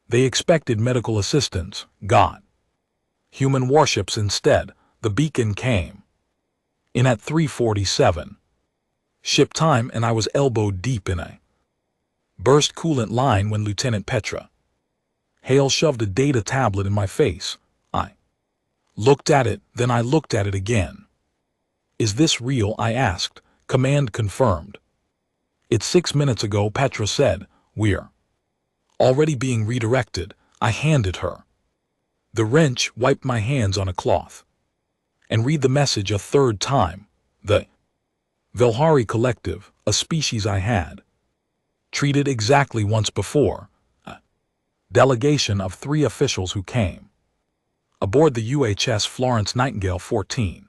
They expected medical assistance, got human warships instead. The beacon came in at 3:47. Ship time, and I was elbowed deep in a burst coolant line when Lieutenant Petra Hale shoved a data tablet in my face. I looked at it, then I looked at it again. Is this real? I asked. Command confirmed. It's 6 minutes ago, Petra said. We're already being redirected. I handed her the wrench, wiped my hands on a cloth, and read the message a third time. The Velhari Collective, a species I had treated exactly once before. A delegation of 3 officials who came aboard the UHS Florence Nightingale 14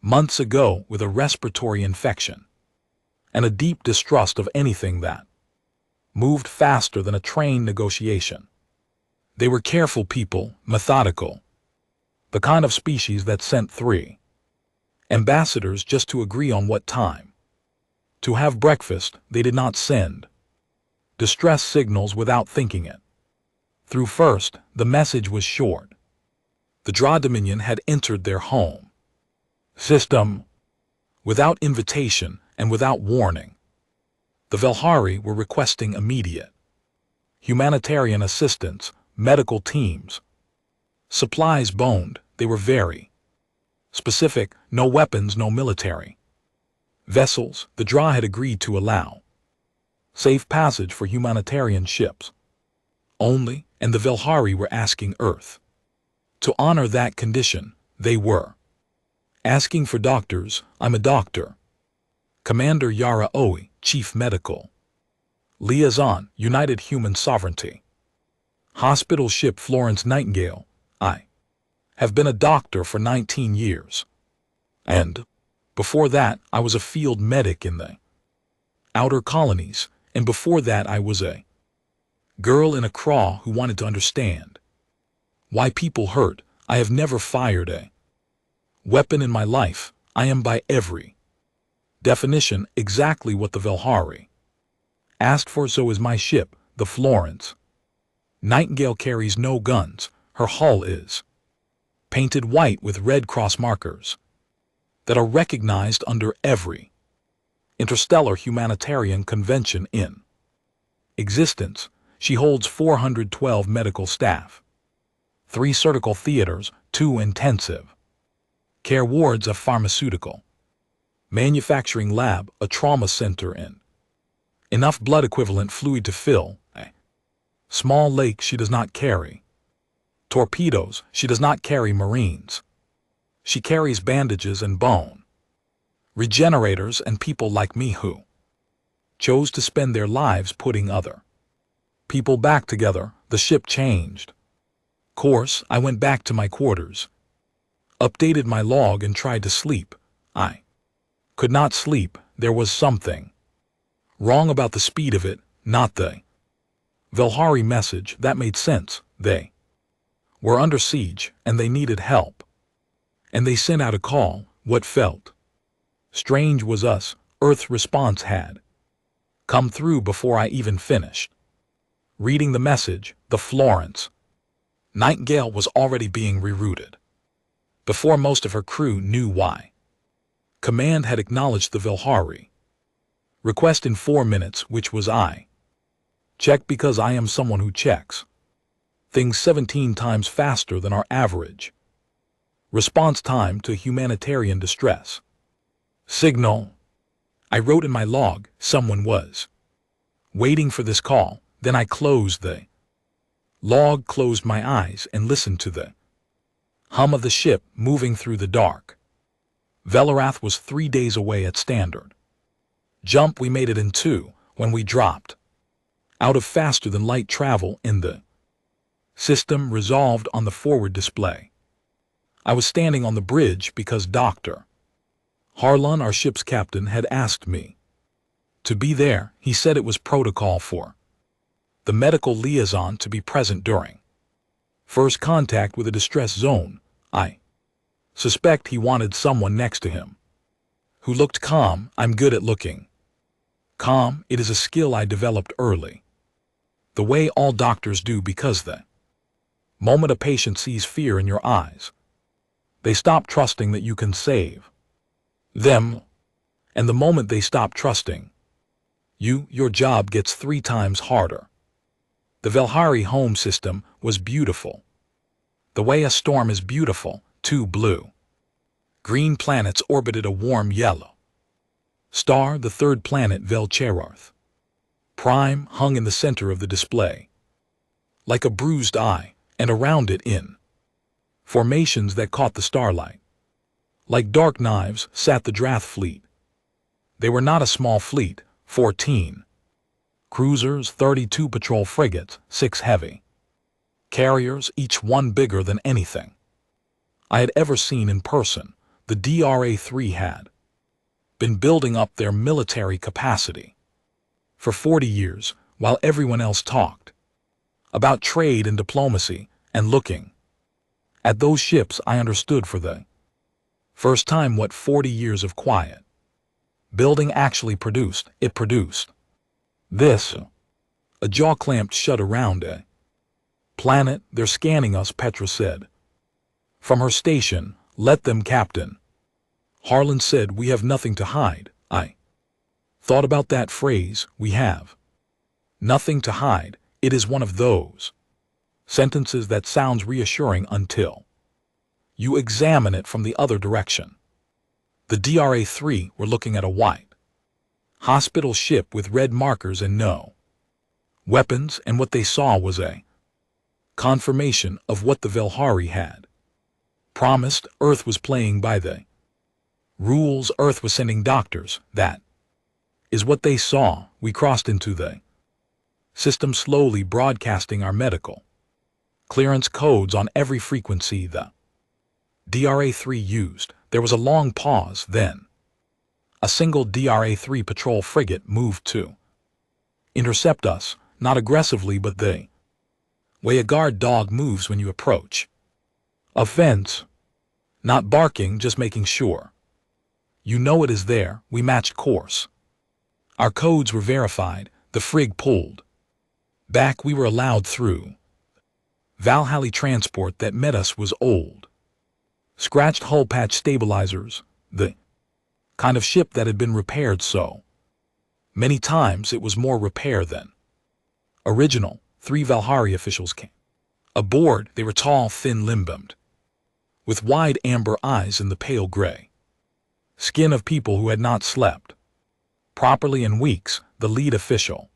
months ago with a respiratory infection and a deep distrust of anything that moved faster than a train negotiation. They were careful people, methodical, the kind of species that sent 3 ambassadors just to agree on what time to have breakfast. They did not send distress signals without thinking it through first. The message was short. The Dra Dominion had entered their home system without invitation and without warning. The Velhari were requesting immediate humanitarian assistance, medical teams, supplies boned. They were very specific: no weapons, no military vessels. The Dra had agreed to allow safe passage for humanitarian ships only, and the Velhari were asking Earth to honor that condition. They were asking for doctors. I'm a doctor. Commander Yara Oe, Chief Medical Liaison, United Human Sovereignty Hospital Ship Florence Nightingale. I have been a doctor for 19 years. And before that, I was a field medic in the outer colonies. And before that, I was a girl in Accra who wanted to understand why people hurt. I have never fired a weapon in my life. I am by every definition exactly what the Velhari asked for. So is my ship, the Florence Nightingale. Carries no guns. Her hull is painted white with Red Cross markers that are recognized under every interstellar humanitarian convention in existence. She holds 412 medical staff, 3 surgical theaters, 2 intensive care wards, a pharmaceutical manufacturing lab, a trauma center, and enough blood equivalent fluid to fill a small lake. She does not carry torpedoes. She does not carry Marines. She carries bandages and bone regenerators and people like me who chose to spend their lives putting other people back together. The ship changed course. I went back to my quarters, updated my log, and tried to sleep. I could not sleep. There was something wrong about the speed of it, not the Velhari message. That made sense. They were under siege, and they needed help. And they sent out a call. What felt strange was us. Earth's response had come through before I even finished reading the message. The Florence Nightingale was already being rerouted before most of her crew knew why. Command had acknowledged the Velhari request in 4 minutes, which was I checked because I am someone who checks things 17 times faster than our average response time to humanitarian distress signal. I wrote in my log, someone was waiting for this call. Then I closed the log, closed my eyes, and listened to the hum of the ship moving through the dark. Velarath was 3 days away at standard jump. We made it in 2 when we dropped out of faster than light travel in the system resolved on the forward display. I was standing on the bridge because Dr. Harlan, our ship's captain, had asked me to be there. He said it was protocol for the medical liaison to be present during first contact with a distress zone. I suspect he wanted someone next to him who looked calm. I'm good at looking calm. It is a skill I developed early. The way all doctors do, because the moment a patient sees fear in your eyes, they stop trusting that you can save them. And the moment they stop trusting you, your job gets 3 times harder. The Velhari home system was beautiful. The way a storm is beautiful. 2 blue, green planets orbited a warm yellow star. The third planet, Velcherarth Prime, hung in the center of the display, like a bruised eye, and around it, in formations that caught the starlight, like dark knives, sat the Drath fleet. They were not a small fleet. 14 cruisers, 32 patrol frigates, 6 heavy carriers, each one bigger than anything I had ever seen in person. The DRA-3 had been building up their military capacity for 40 years, while everyone else talked about trade and diplomacy. And looking at those ships, I understood for the first time what 40 years of quiet building actually produced. It produced this. A jaw clamped shut around a planet. They're scanning us, Petra said from her station. Let them, Captain Harlan said. We have nothing to hide. I thought about that phrase. We have nothing to hide. It is one of those sentences that sounds reassuring until you examine it from the other direction. The DRA-3 were looking at a white hospital ship with red markers and no weapons, and what they saw was a confirmation of what the Velhari had promised. Earth was playing by the rules. Earth was sending doctors. That is what they saw. We crossed into the system, slowly broadcasting our medical clearance codes on every frequency the DRA-3 used. There was a long pause, then a single DRA-3 patrol frigate moved to intercept us, not aggressively, but the way a guard dog moves when you approach a fence, not barking, just making sure you know it is there. We matched course. Our codes were verified. The frig pulled back. We were allowed through. Valhalla transport that met us was old, scratched hull patch stabilizers, the kind of ship that had been repaired so many times it was more repair than original. 3 Valhari officials came aboard. They were tall, thin, limbed, with wide amber eyes and the pale gray skin of people who had not slept properly in weeks. The lead official,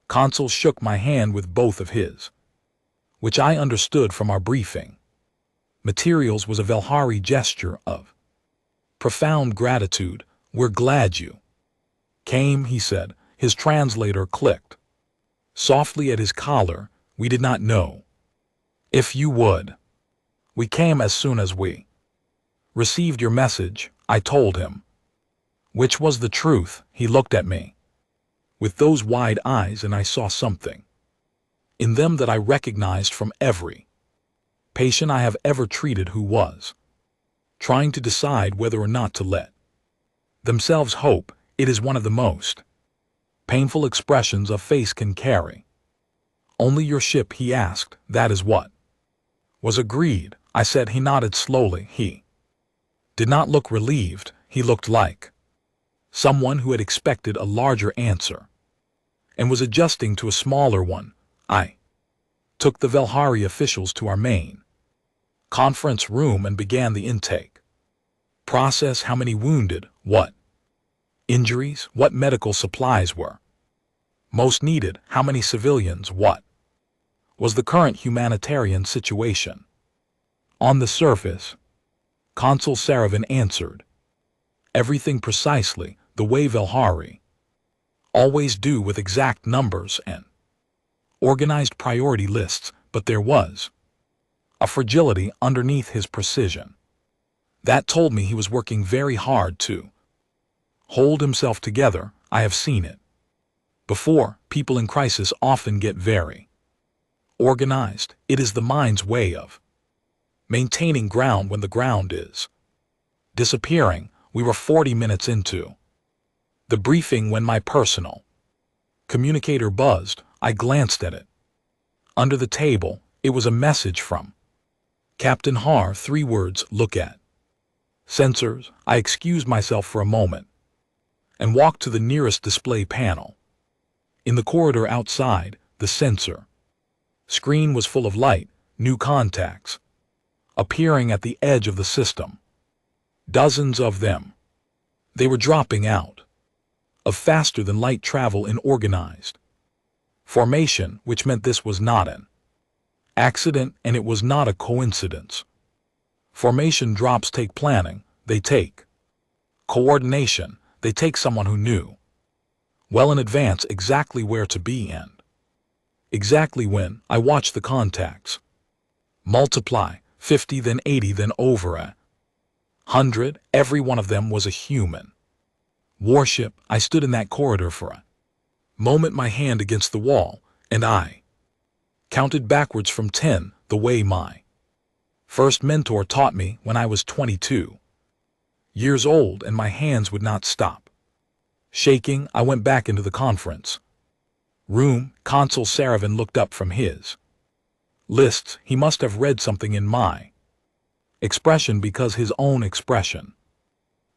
Consul, shook my hand with both of his, which I understood from our briefing materials was a Velhari gesture of profound gratitude. We're glad you came, he said. His translator clicked softly at his collar. We did not know if you would. We came as soon as we received your message, I told him, which was the truth. He looked at me with those wide eyes, and I saw something in them that I recognized from every patient I have ever treated who was trying to decide whether or not to let themselves hope. It is one of the most painful expressions a face can carry. Only your ship, he asked. That is what was agreed, I said. He nodded slowly. He did not look relieved. He looked like someone who had expected a larger answer and was adjusting to a smaller one. I took the Velhari officials to our main conference room and began the intake process. How many wounded, what injuries, what medical supplies were most needed, how many civilians, what was the current humanitarian situation. On the surface, Consul Saravin answered everything precisely the way Velhari always do, with exact numbers and organized priority lists, but there was a fragility underneath his precision that told me he was working very hard to hold himself together. I have seen it before. People in crisis often get very organized. It is the mind's way of maintaining ground when the ground is disappearing. We were 40 minutes into the briefing when my personal communicator buzzed. I glanced at it. Under the table, it was a message from Captain Har, 3 words, look at. Sensors. I excused myself for a moment and walked to the nearest display panel. In the corridor outside, the sensor screen was full of light, new contacts, appearing at the edge of the system. Dozens of them. They were dropping out of faster-than-light travel in organized formation, which meant this was not an accident and it was not a coincidence. Formation drops take planning, they take coordination, they take someone who knew well in advance exactly where to be and exactly when. I watched the contacts multiply, 50, then 80, then over 100. Every one of them was a human warship. I stood in that corridor for a moment, my hand against the wall, and I counted backwards from 10, the way my first mentor taught me when I was 22 years old, and my hands would not stop shaking. I went back into the conference room. Consul Saravin looked up from his lists. He must have read something in my expression, because his own expression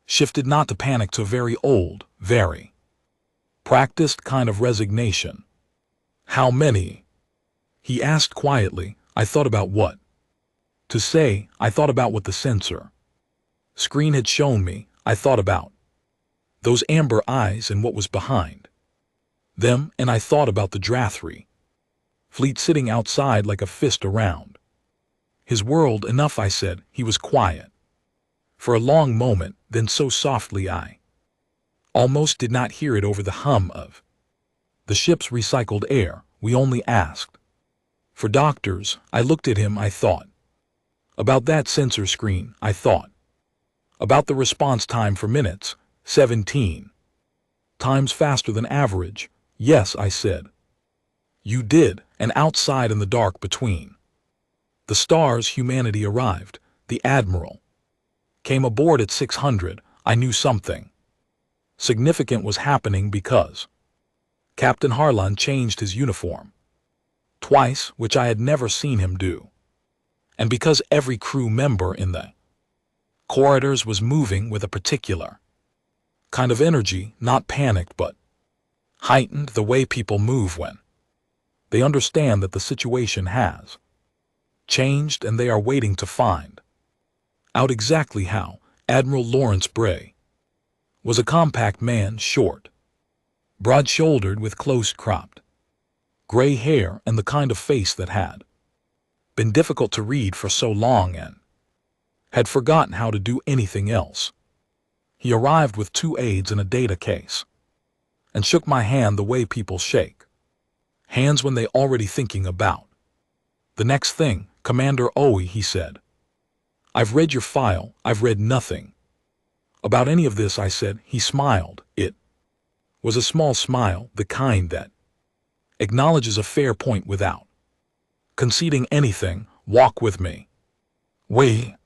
shifted not to panic to very old, very practiced kind of resignation. How many? He asked quietly. I thought about what to say. I thought about what the sensor screen had shown me. I thought about those amber eyes and what was behind them, and I thought about the Drathri fleet sitting outside like a fist around his world. Enough, I said. He was quiet for a long moment, then so softly I almost did not hear it over the hum of the ship's recycled air. We only asked for doctors. I looked at him. I thought about that sensor screen. I thought about the response time for minutes, 17 times faster than average. Yes, I said. You did. And outside in the dark between the stars, humanity arrived. The Admiral came aboard at 600. I knew something significant was happening because Captain Harlan changed his uniform twice, which I had never seen him do, and because every crew member in the corridors was moving with a particular kind of energy, not panicked but heightened, the way people move when they understand that the situation has changed and they are waiting to find out exactly how. Admiral Lawrence Bray was a compact man, short, broad-shouldered, with close-cropped gray hair and the kind of face that had been difficult to read for so long and had forgotten how to do anything else. He arrived with 2 aides and a data case and shook my hand the way people shake hands when they already thinking about the next thing. Commander Owie, he said, I've read your file. I've read nothing about any of this, I said. He smiled. It was a small smile, the kind that acknowledges a fair point without conceding anything. Walk with me. We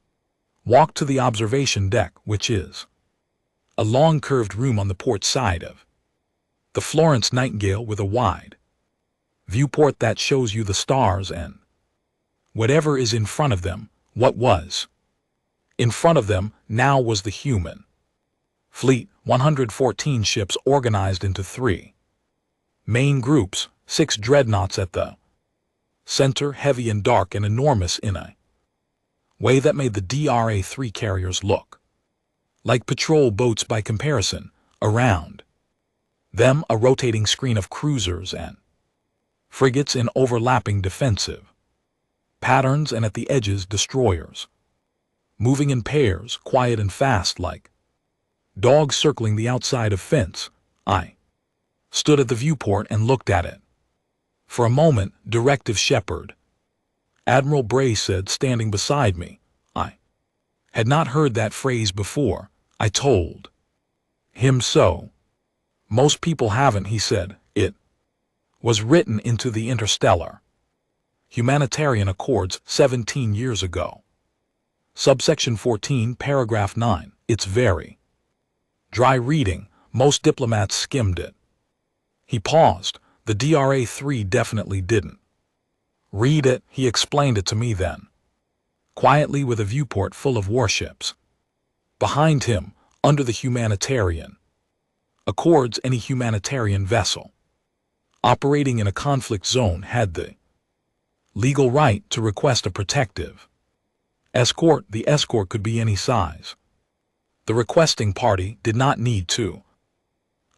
walked to the observation deck, which is a long curved room on the port side of the Florence Nightingale, with a wide viewport that shows you the stars and whatever is in front of them. What was in front of them now was the human fleet, 114 ships organized into 3 main groups, 6 dreadnoughts at the center, heavy and dark and enormous in a way that made the DRA-3 carriers look like patrol boats by comparison. Around them, a rotating screen of cruisers and frigates in overlapping defensive patterns, and at the edges destroyers, moving in pairs, quiet and fast like dogs circling the outside of fence. I stood at the viewport and looked at it. For a moment, Directive Shepard, Admiral Bray said, standing beside me. I had not heard that phrase before. I told him so. Most people haven't, he said. It was written into the Interstellar Humanitarian Accords 17 years ago. Subsection 14, paragraph 9. It's very dry reading. Most diplomats skimmed it. He paused. The DRA-3 definitely didn't. Read it, he explained it to me then. Quietly with a viewport full of warships. Behind him, under the humanitarian. Accords any humanitarian vessel operating in a conflict zone had the legal right to request a protective escort. The escort could be any size. The requesting party did not need to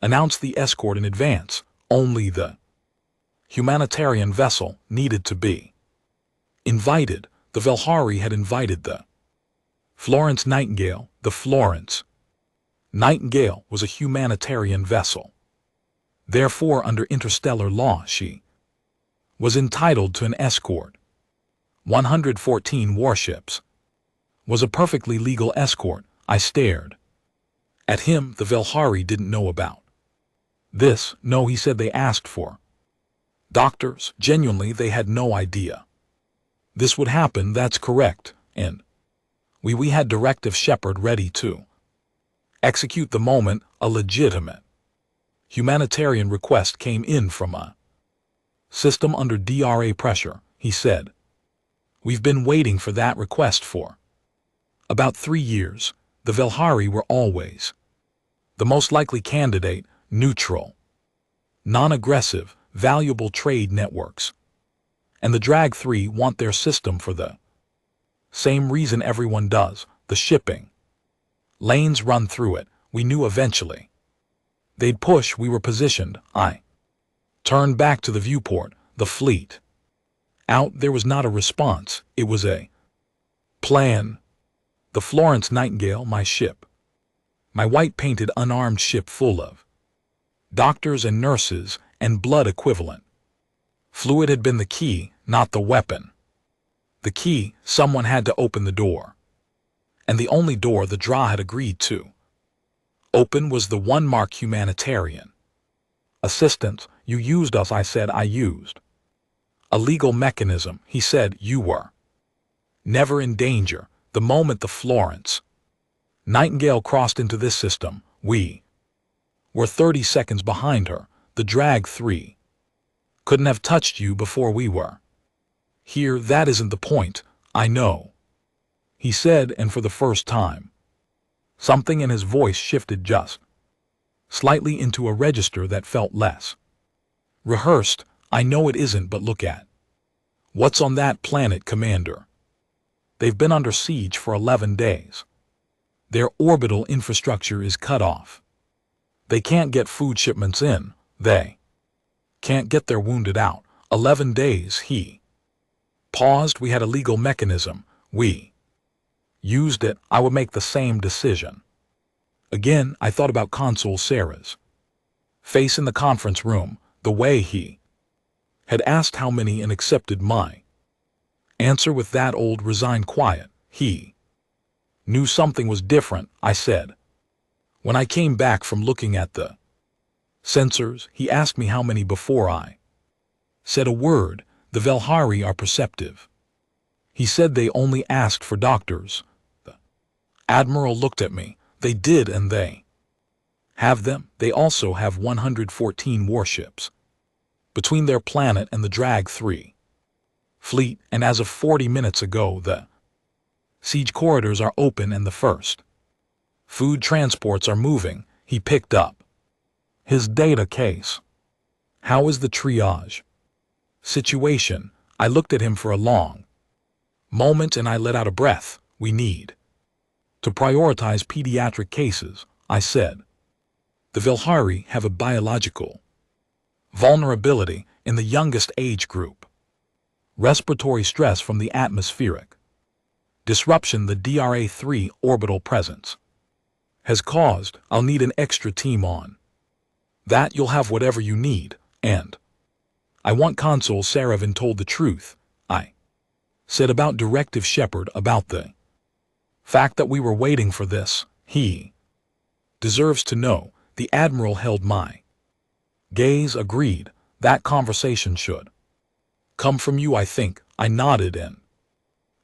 announce the escort in advance. Only the humanitarian vessel needed to be invited. The Velhari had invited the Florence Nightingale. The Florence Nightingale was a humanitarian vessel. Therefore, under interstellar law, she was entitled to an escort. 114 warships was a perfectly legal escort. I stared at him. The Velhari didn't know about this. No, he said they asked for doctors. Genuinely, they had no idea this would happen. That's correct. And we had Directive Shepherd ready to execute the moment a legitimate humanitarian request came in from a system under DRA pressure. He said, "We've been waiting for that request for about 3 years. The Velhari were always the most likely candidate, neutral, non-aggressive, valuable trade networks. And the Drag 3 want their system for the same reason everyone does. The shipping lanes run through it. We knew eventually they'd push. We were positioned." I turned back to the viewport. The fleet out there was not a response. It was a plan. The Florence Nightingale, my ship, my white-painted unarmed ship full of doctors and nurses and blood equivalent fluid, had been the key, not the weapon. The key, someone had to open the door. And the only door the DRA had agreed to open was the one marked humanitarian assistance. "You used us," I said. "I used a legal mechanism." He said, "You were never in danger. The moment the Florence Nightingale crossed into this system, we were 30 seconds behind her. The Drag 3 couldn't have touched you before we were here." "That isn't the point." "I know," he said, and for the first time, something in his voice shifted just slightly into a register that felt less rehearsed. "I know it isn't, but look at what's on that planet, Commander. They've been under siege for 11 days. Their orbital infrastructure is cut off. They can't get food shipments in. They can't get their wounded out. 11 days." He paused. "We had a legal mechanism. We used it. I would make the same decision again." I thought about Consul Sarah's face in the conference room, the way he had asked how many and accepted my answer with that old resigned quiet. He knew something was different. I said, "When I came back from looking at the sensors," he asked me how many before I said a word. "The Velhari are perceptive." He said they only asked for doctors. The Admiral looked at me. "They did, and they have them. They also have 114 warships between their planet and the Drag 3 fleet, and as of 40 minutes ago the siege corridors are open and the first food transports are moving." He picked up his data case. "How is the triage situation?" I looked at him for a long moment and I let out a breath. "We need to prioritize pediatric cases," I said. "The Velhari have a biological vulnerability in the youngest age group. Respiratory stress from the atmospheric disruption the DRA-3 orbital presence has caused. I'll need an extra team on that. You'll have whatever you need, and I want Consul Saravin told the truth," I said, "about Directive Shepherd, about the fact that we were waiting for this. He deserves to know." The Admiral held my gaze. "Agreed. That conversation should come from you, I think." I nodded and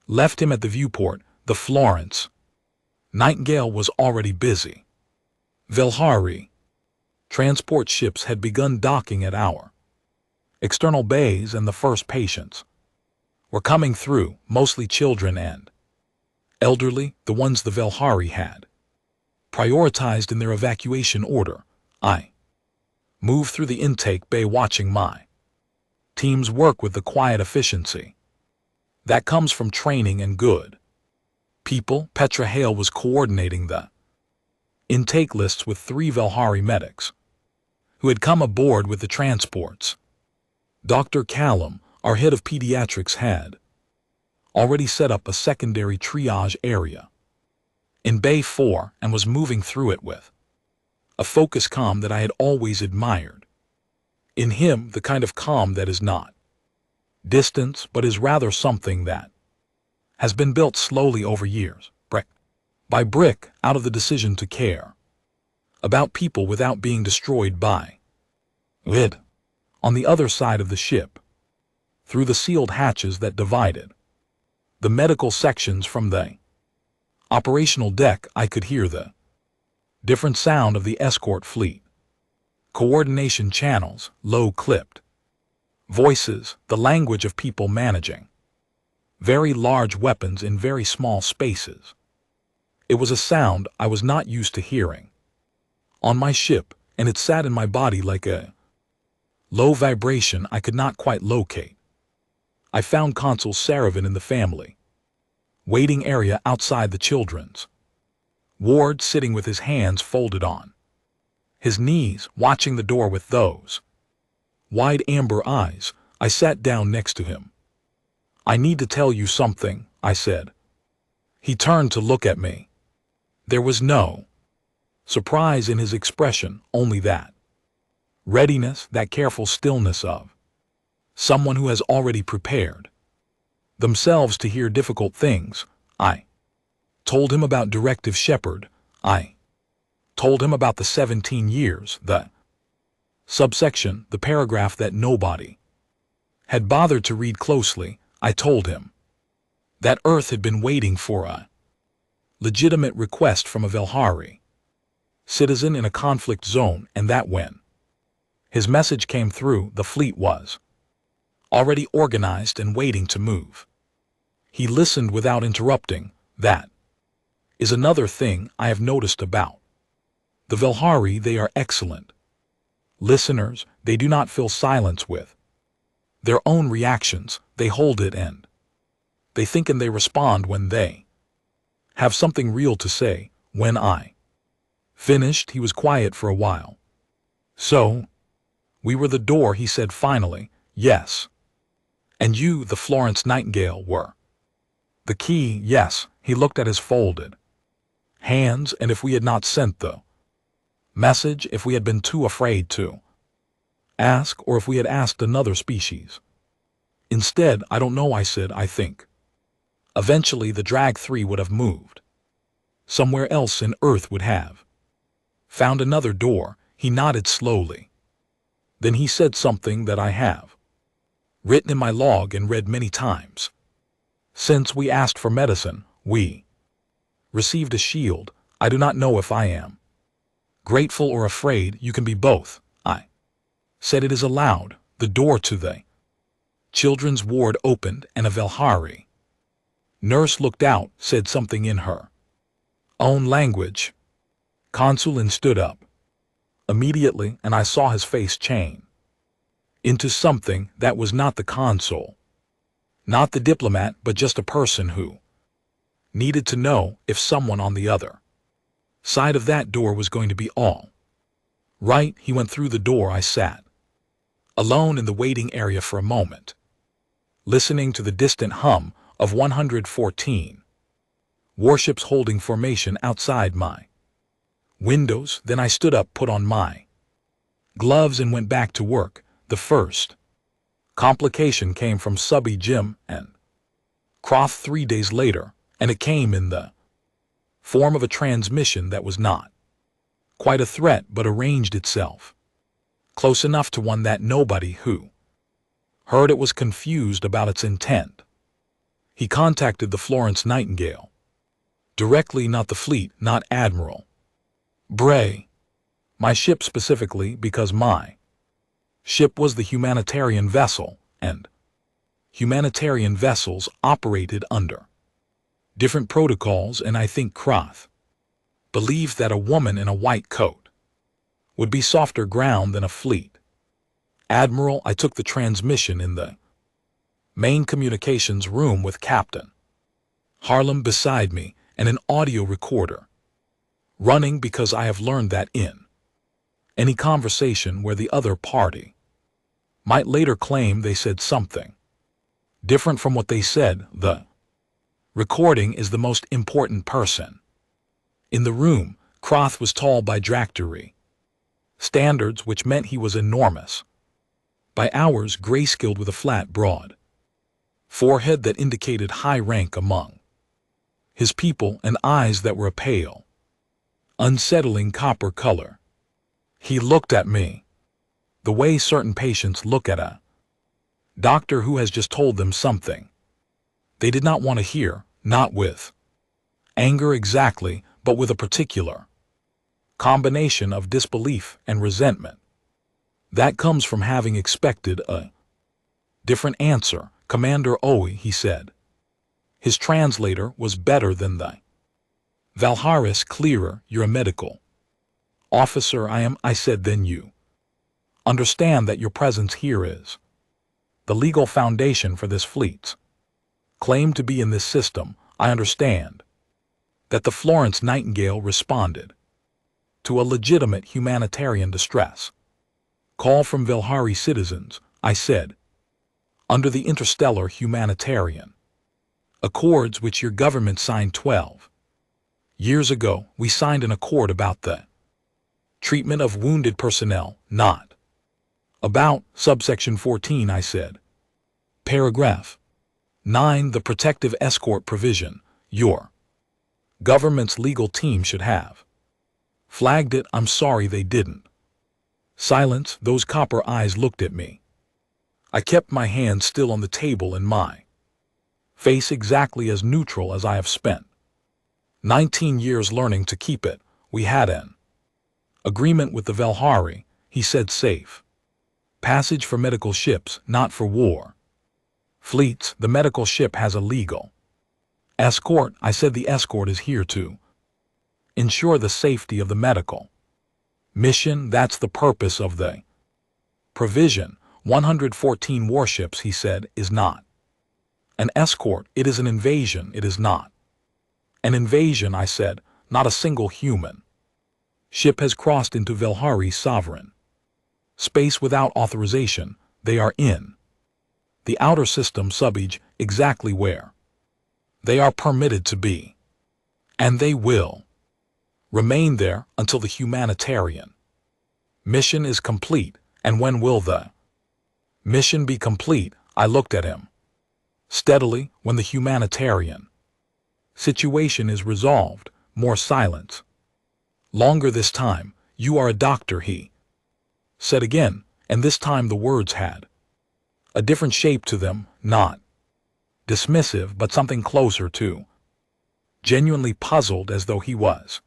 left him at the viewport. The Florence Nightingale was already busy. Velhari transport ships had begun docking at our external bays and the first patients were coming through, mostly children and elderly, the ones the Velhari had prioritized in their evacuation order. I moved through the intake bay watching my teams work with the quiet efficiency that comes from training and good people. Petra Hale was coordinating the intake lists with 3 Velhari medics who had come aboard with the transports. Dr. Callum, our head of pediatrics, had already set up a secondary triage area in Bay 4 and was moving through it with a focus calm that I had always admired. In him, the kind of calm that is not distance but is rather something that has been built slowly over years, brick by brick, out of the decision to care about people without being destroyed by it. On the other side of the ship, through the sealed hatches that divided the medical sections from the operational deck, I could hear the different sound of the escort fleet. Coordination channels, low-clipped voices, the language of people managing very large weapons in very small spaces. It was a sound I was not used to hearing on my ship, and it sat in my body like a low vibration I could not quite locate. I found Consul Saravan in the family waiting area outside the children's ward, sitting with his hands folded on his knees, watching the door with those wide amber eyes. I sat down next to him. "I need to tell you something," I said. He turned to look at me. There was no surprise in his expression, only that readiness, that careful stillness of someone who has already prepared themselves to hear difficult things. I told him about Directive Shepherd. I told him about the 17 years, the subsection, the paragraph that nobody had bothered to read closely. I told him that Earth had been waiting for a legitimate request from a Velhari citizen in a conflict zone, and that when his message came through, the fleet was already organized and waiting to move. He listened without interrupting. That is another thing I have noticed about the Velhari. They are excellent listeners. They do not fill silence with their own reactions. They hold it, and they think and they respond when they have something real to say. When I finished, he was quiet for a while. "So, we were the door," he said finally. "Yes. And you, the Florence Nightingale, were the key." "Yes." He looked at his folded hands. "And if we had not sent the message, if we had been too afraid to ask, or if we had asked another species instead, I don't know," I said. "I think eventually the Drag 3 would have moved somewhere else, and Earth would have found another door." He nodded slowly. Then he said something that I have written in my log and read many times. "Since we asked for medicine, we received a shield. I do not know if I am grateful or afraid. You can be both." I said. "It is allowed." The door to the children's ward opened, and a Velhari nurse looked out, said something in her own language. Consulin stood up immediately, and I saw his face change into something that was not the consul, not the diplomat, but just a person who needed to know if someone on the other side of that door was going to be all right. He went through the door. I sat alone in the waiting area for a moment, listening to the distant hum of 114 warships holding formation outside my windows. Then I stood up, put on my gloves, and went back to work. The first complication came from subby Jim and Croft 3 days later, and it came in the form of a transmission that was not quite a threat, but arranged itself close enough to one that nobody who heard it was confused about its intent. He contacted the Florence Nightingale directly, not the fleet, not Admiral Bray, my ship specifically, because my Ship was the humanitarian vessel, and humanitarian vessels operated under different protocols, and I think Kroth believed that a woman in a white coat would be softer ground than a fleet admiral. I took the transmission in the main communications room with Captain Harlem beside me and an audio recorder running, because I have learned that in any conversation where the other party might later claim they said something different from what they said, the recording is the most important person in the room. Kroth was tall by Dractory standards, which meant he was enormous. By ours, gray-skilled with a flat, broad forehead that indicated high rank among his people, and eyes that were a pale, unsettling copper color. He looked at me the way certain patients look at a doctor who has just told them something they did not want to hear, not with anger exactly, but with a particular combination of disbelief and resentment that comes from having expected a different answer. Commander Oe, he said. His translator was better than the Valharis, clearer. You're a medical officer. I am, I said. Then you understand that your presence here is the legal foundation for this fleet's claim to be in this system. I understand that the Florence Nightingale responded to a legitimate humanitarian distress call from Valhari citizens, I said, under the interstellar humanitarian accords which your government signed 12 years ago. We signed an accord about the treatment of wounded personnel, not about subsection 14, I said. Paragraph 9, the protective escort provision. Your government's legal team should have flagged it. I'm sorry they didn't. Silence. Those copper eyes looked at me. I kept my hand still on the table and my face exactly as neutral as I have spent 19 years learning to keep it. We had an agreement with the Valhari, he said. Safe passage for medical ships, not for war fleets. The medical ship has a legal escort, I said. The escort is here to ensure the safety of the medical mission. That's the purpose of the provision. 114 warships, he said, is not an escort. It is an invasion. It is not an invasion, I said. Not a single human ship has crossed into Valhari sovereign space without authorization. They are in the outer system subage, exactly where they are permitted to be, and they will remain there until the humanitarian mission is complete. And when will the mission be complete? I looked at him steadily. When the humanitarian situation is resolved. More silence. Longer this time. You are a doctor, he said again, and this time the words had a different shape to them, not dismissive, but something closer to genuinely puzzled, as though he was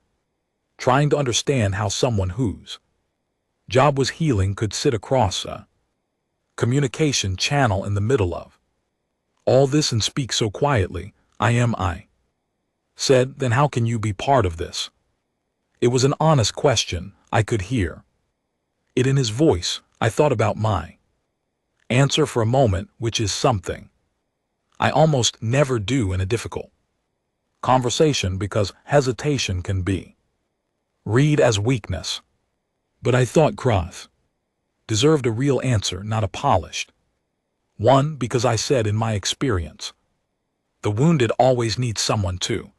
trying to understand how someone whose job was healing could sit across a communication channel in the middle of all this and speak so quietly. I said. Then how can you be part of this? It was an honest question. I could hear it in his voice. I thought about my answer for a moment, which is something I almost never do in a difficult conversation, because hesitation can be read as weakness. But I thought Kroth deserved a real answer, not a polished one, because I said, in my experience, the wounded always need someone to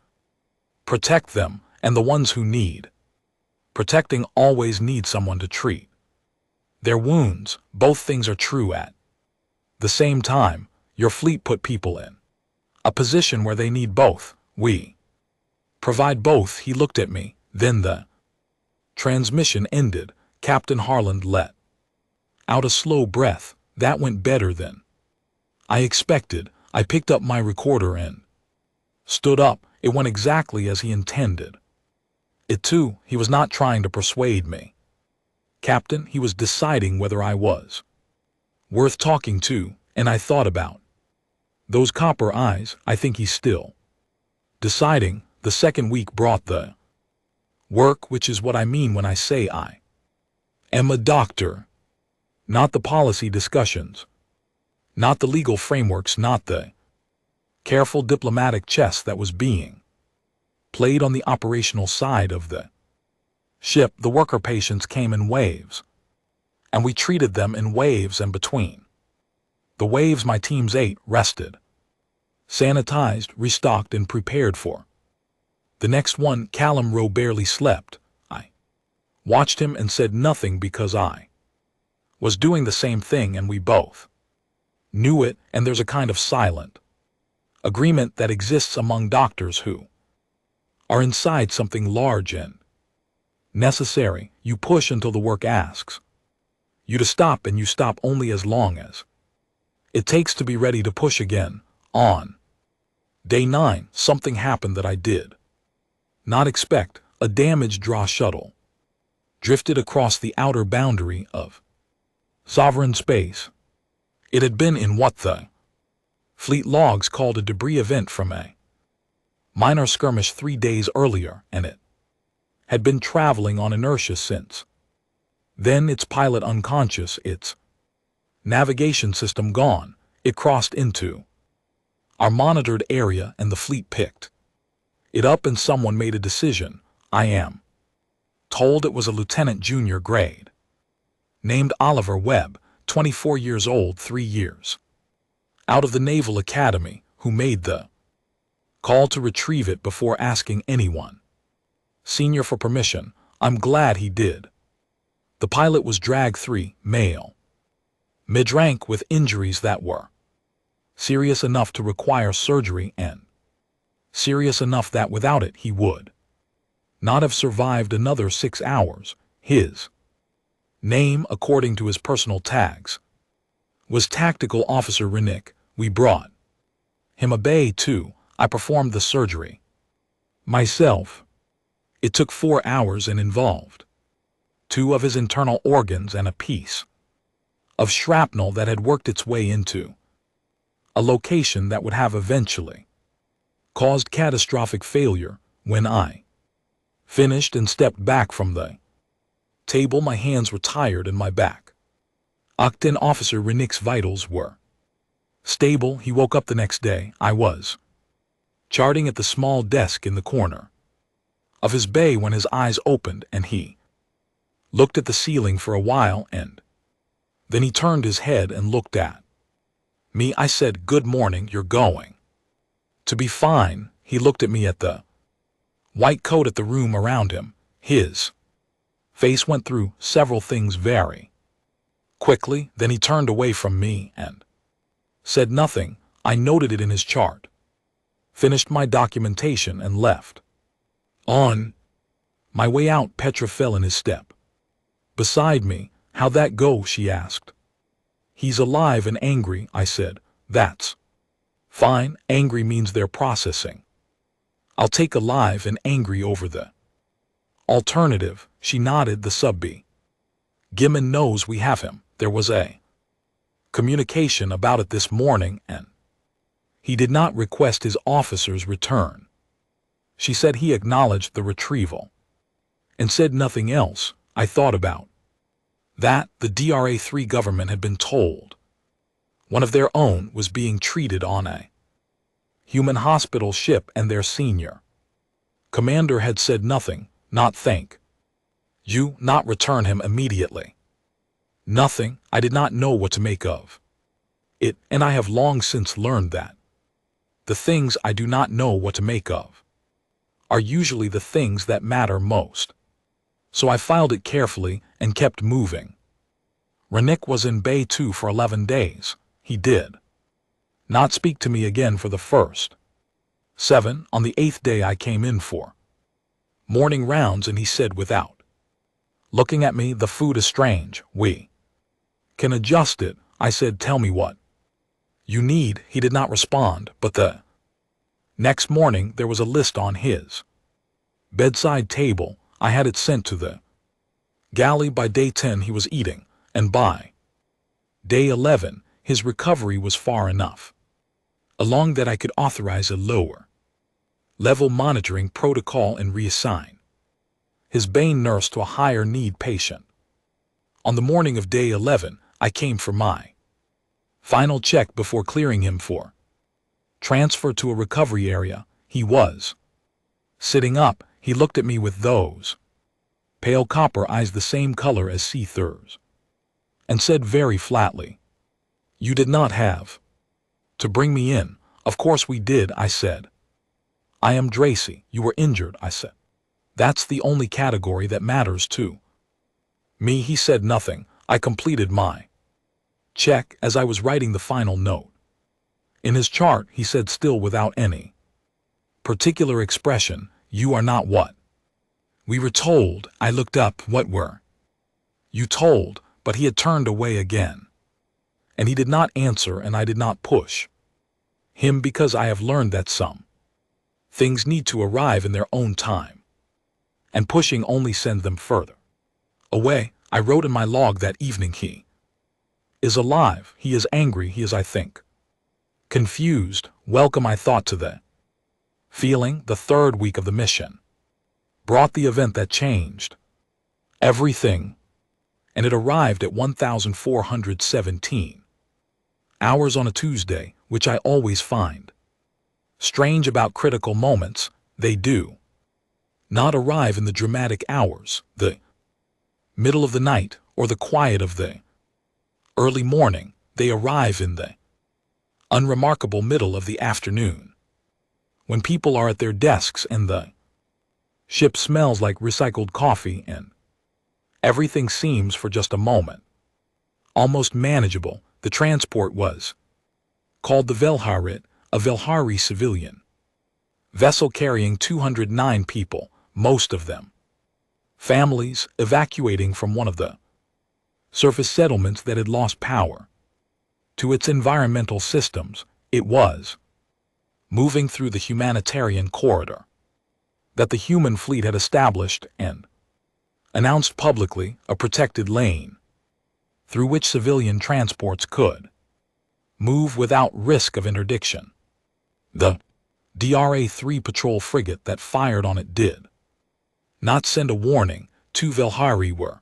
protect them, and the ones who need protecting always need someone to treat their wounds. Both things are true at the same time. Your fleet put people in a position where they need both. We provide both. He looked at me. Then the transmission ended. Captain Harland let out a slow breath. That went better than I expected. I picked up my recorder and stood up. It went exactly as he intended it to. He was not trying to persuade me, Captain. He was deciding whether I was Worth talking to, and I thought about those copper eyes. I think he's still deciding. The second week brought the work, which is what I mean when I say I am a doctor. Not the policy discussions, not the legal frameworks, not the careful diplomatic chess that was being played on the operational side of the ship. The worker patients came in waves, and we treated them in waves, and between the waves my teams ate, rested, sanitized, restocked, and prepared for the next one. Callum Rowe barely slept. I watched him and said nothing because I was doing the same thing, and we both knew it. And there's a kind of silent agreement that exists among doctors who are inside something large and necessary. You push until the work asks you to stop, and you stop only as long as it takes to be ready to push again. On day 9, something happened that I did not expect. A damaged draw shuttle drifted across the outer boundary of sovereign space. It had been in what the fleet logs called a debris event from a minor skirmish 3 days earlier, and it had been traveling on inertia since then. Its pilot unconscious, its navigation system gone. It crossed into our monitored area, and the fleet picked it up, and someone made a decision. I am told it was a lieutenant junior grade named Oliver Webb, 24 years old, 3 years out of the Naval Academy, who made the call to retrieve it before asking anyone senior for permission. I'm glad he did. The pilot was Drag 3, male, mid-rank, with injuries that were serious enough to require surgery, and serious enough that without it he would not have survived another 6 hours. His name, according to his personal tags, was Tactical Officer Renick. We brought him a bay too. I performed the surgery myself. It took 4 hours and involved 2 of his internal organs and a piece of shrapnel that had worked its way into a location that would have eventually caused catastrophic failure. When I finished and stepped back from the table, my hands were tired and my back ached. Officer Renick's vitals were stable. He woke up the next day. I was charting at the small desk in the corner of his bay when his eyes opened, and he looked at the ceiling for a while, and then he turned his head and looked at me. I said, "Good morning, you're going to be fine." He looked at me, at the white coat, at the room around him. His face went through several things very quickly. Then he turned away from me and said nothing. I noted it in his chart, finished my documentation, and left. On my way out, Petra fell in his step beside me. "How'd that go?" she asked. "He's alive and angry," I said. "That's fine. Angry means they're processing. I'll take alive and angry over the alternative." She nodded. "The sub-B Gimmon knows we have him. There was a communication about it this morning, and he did not request his officer's return." She said he acknowledged the retrieval and said nothing else. I thought about that. The DRA-3 government had been told one of their own was being treated on a human hospital ship, and their senior commander had said nothing. Not thank you, not return him immediately. Nothing. I did not know what to make of it, and I have long since learned that the things I do not know what to make of are usually the things that matter most. So I filed it carefully and kept moving. Renick was in Bay 2 for 11 days. He did not speak to me again for the first 7. On the 8th day I came in for morning rounds, and he said, without looking at me, "The food is strange. We can adjust it." I said, "Tell me what you need." He did not respond, but the next morning there was a list on his bedside table. I had it sent to the galley. By day 10 he was eating, and by Day 11, his recovery was far enough along that I could authorize a lower level monitoring protocol and reassign his Bane nurse to a higher need patient. On the morning of day 11, I came for my final check before clearing him for transfer to a recovery area. He was sitting up. He looked at me with those pale copper eyes, the same color as Seether's, and said very flatly, "You did not have to bring me in." "Of course we did," I said. "I am Dracy." "You were injured," I said. "That's the only category that matters to me." He said nothing. I completed my check as I was writing the final note. In his chart, he said, still without any particular expression, "You are not what we were told." I looked up. "What were you told?" But he had turned away again, and he did not answer, and I did not push him because I have learned that some things need to arrive in their own time, and pushing only sends them further away. I wrote in my log that evening, "He is alive. He is angry. He is, I think, confused." Welcome, I thought, to the feeling. The third week of the mission brought the event that changed everything, and it arrived at 1417 hours on a Tuesday, which I always find strange about critical moments. They do not arrive in the dramatic hours, the middle of the night, or the quiet of the early morning. They arrive in the unremarkable middle of the afternoon, when people are at their desks and the ship smells like recycled coffee and everything seems, for just a moment, almost manageable. The transport was called the Velharit, a Velhari civilian vessel carrying 209 people, most of them families evacuating from one of the surface settlements that had lost power to its environmental systems. It was moving through the humanitarian corridor that the human fleet had established and announced publicly, a protected lane through which civilian transports could move without risk of interdiction. The DRA-3 patrol frigate that fired on it did not send a warning. 2 Velhari were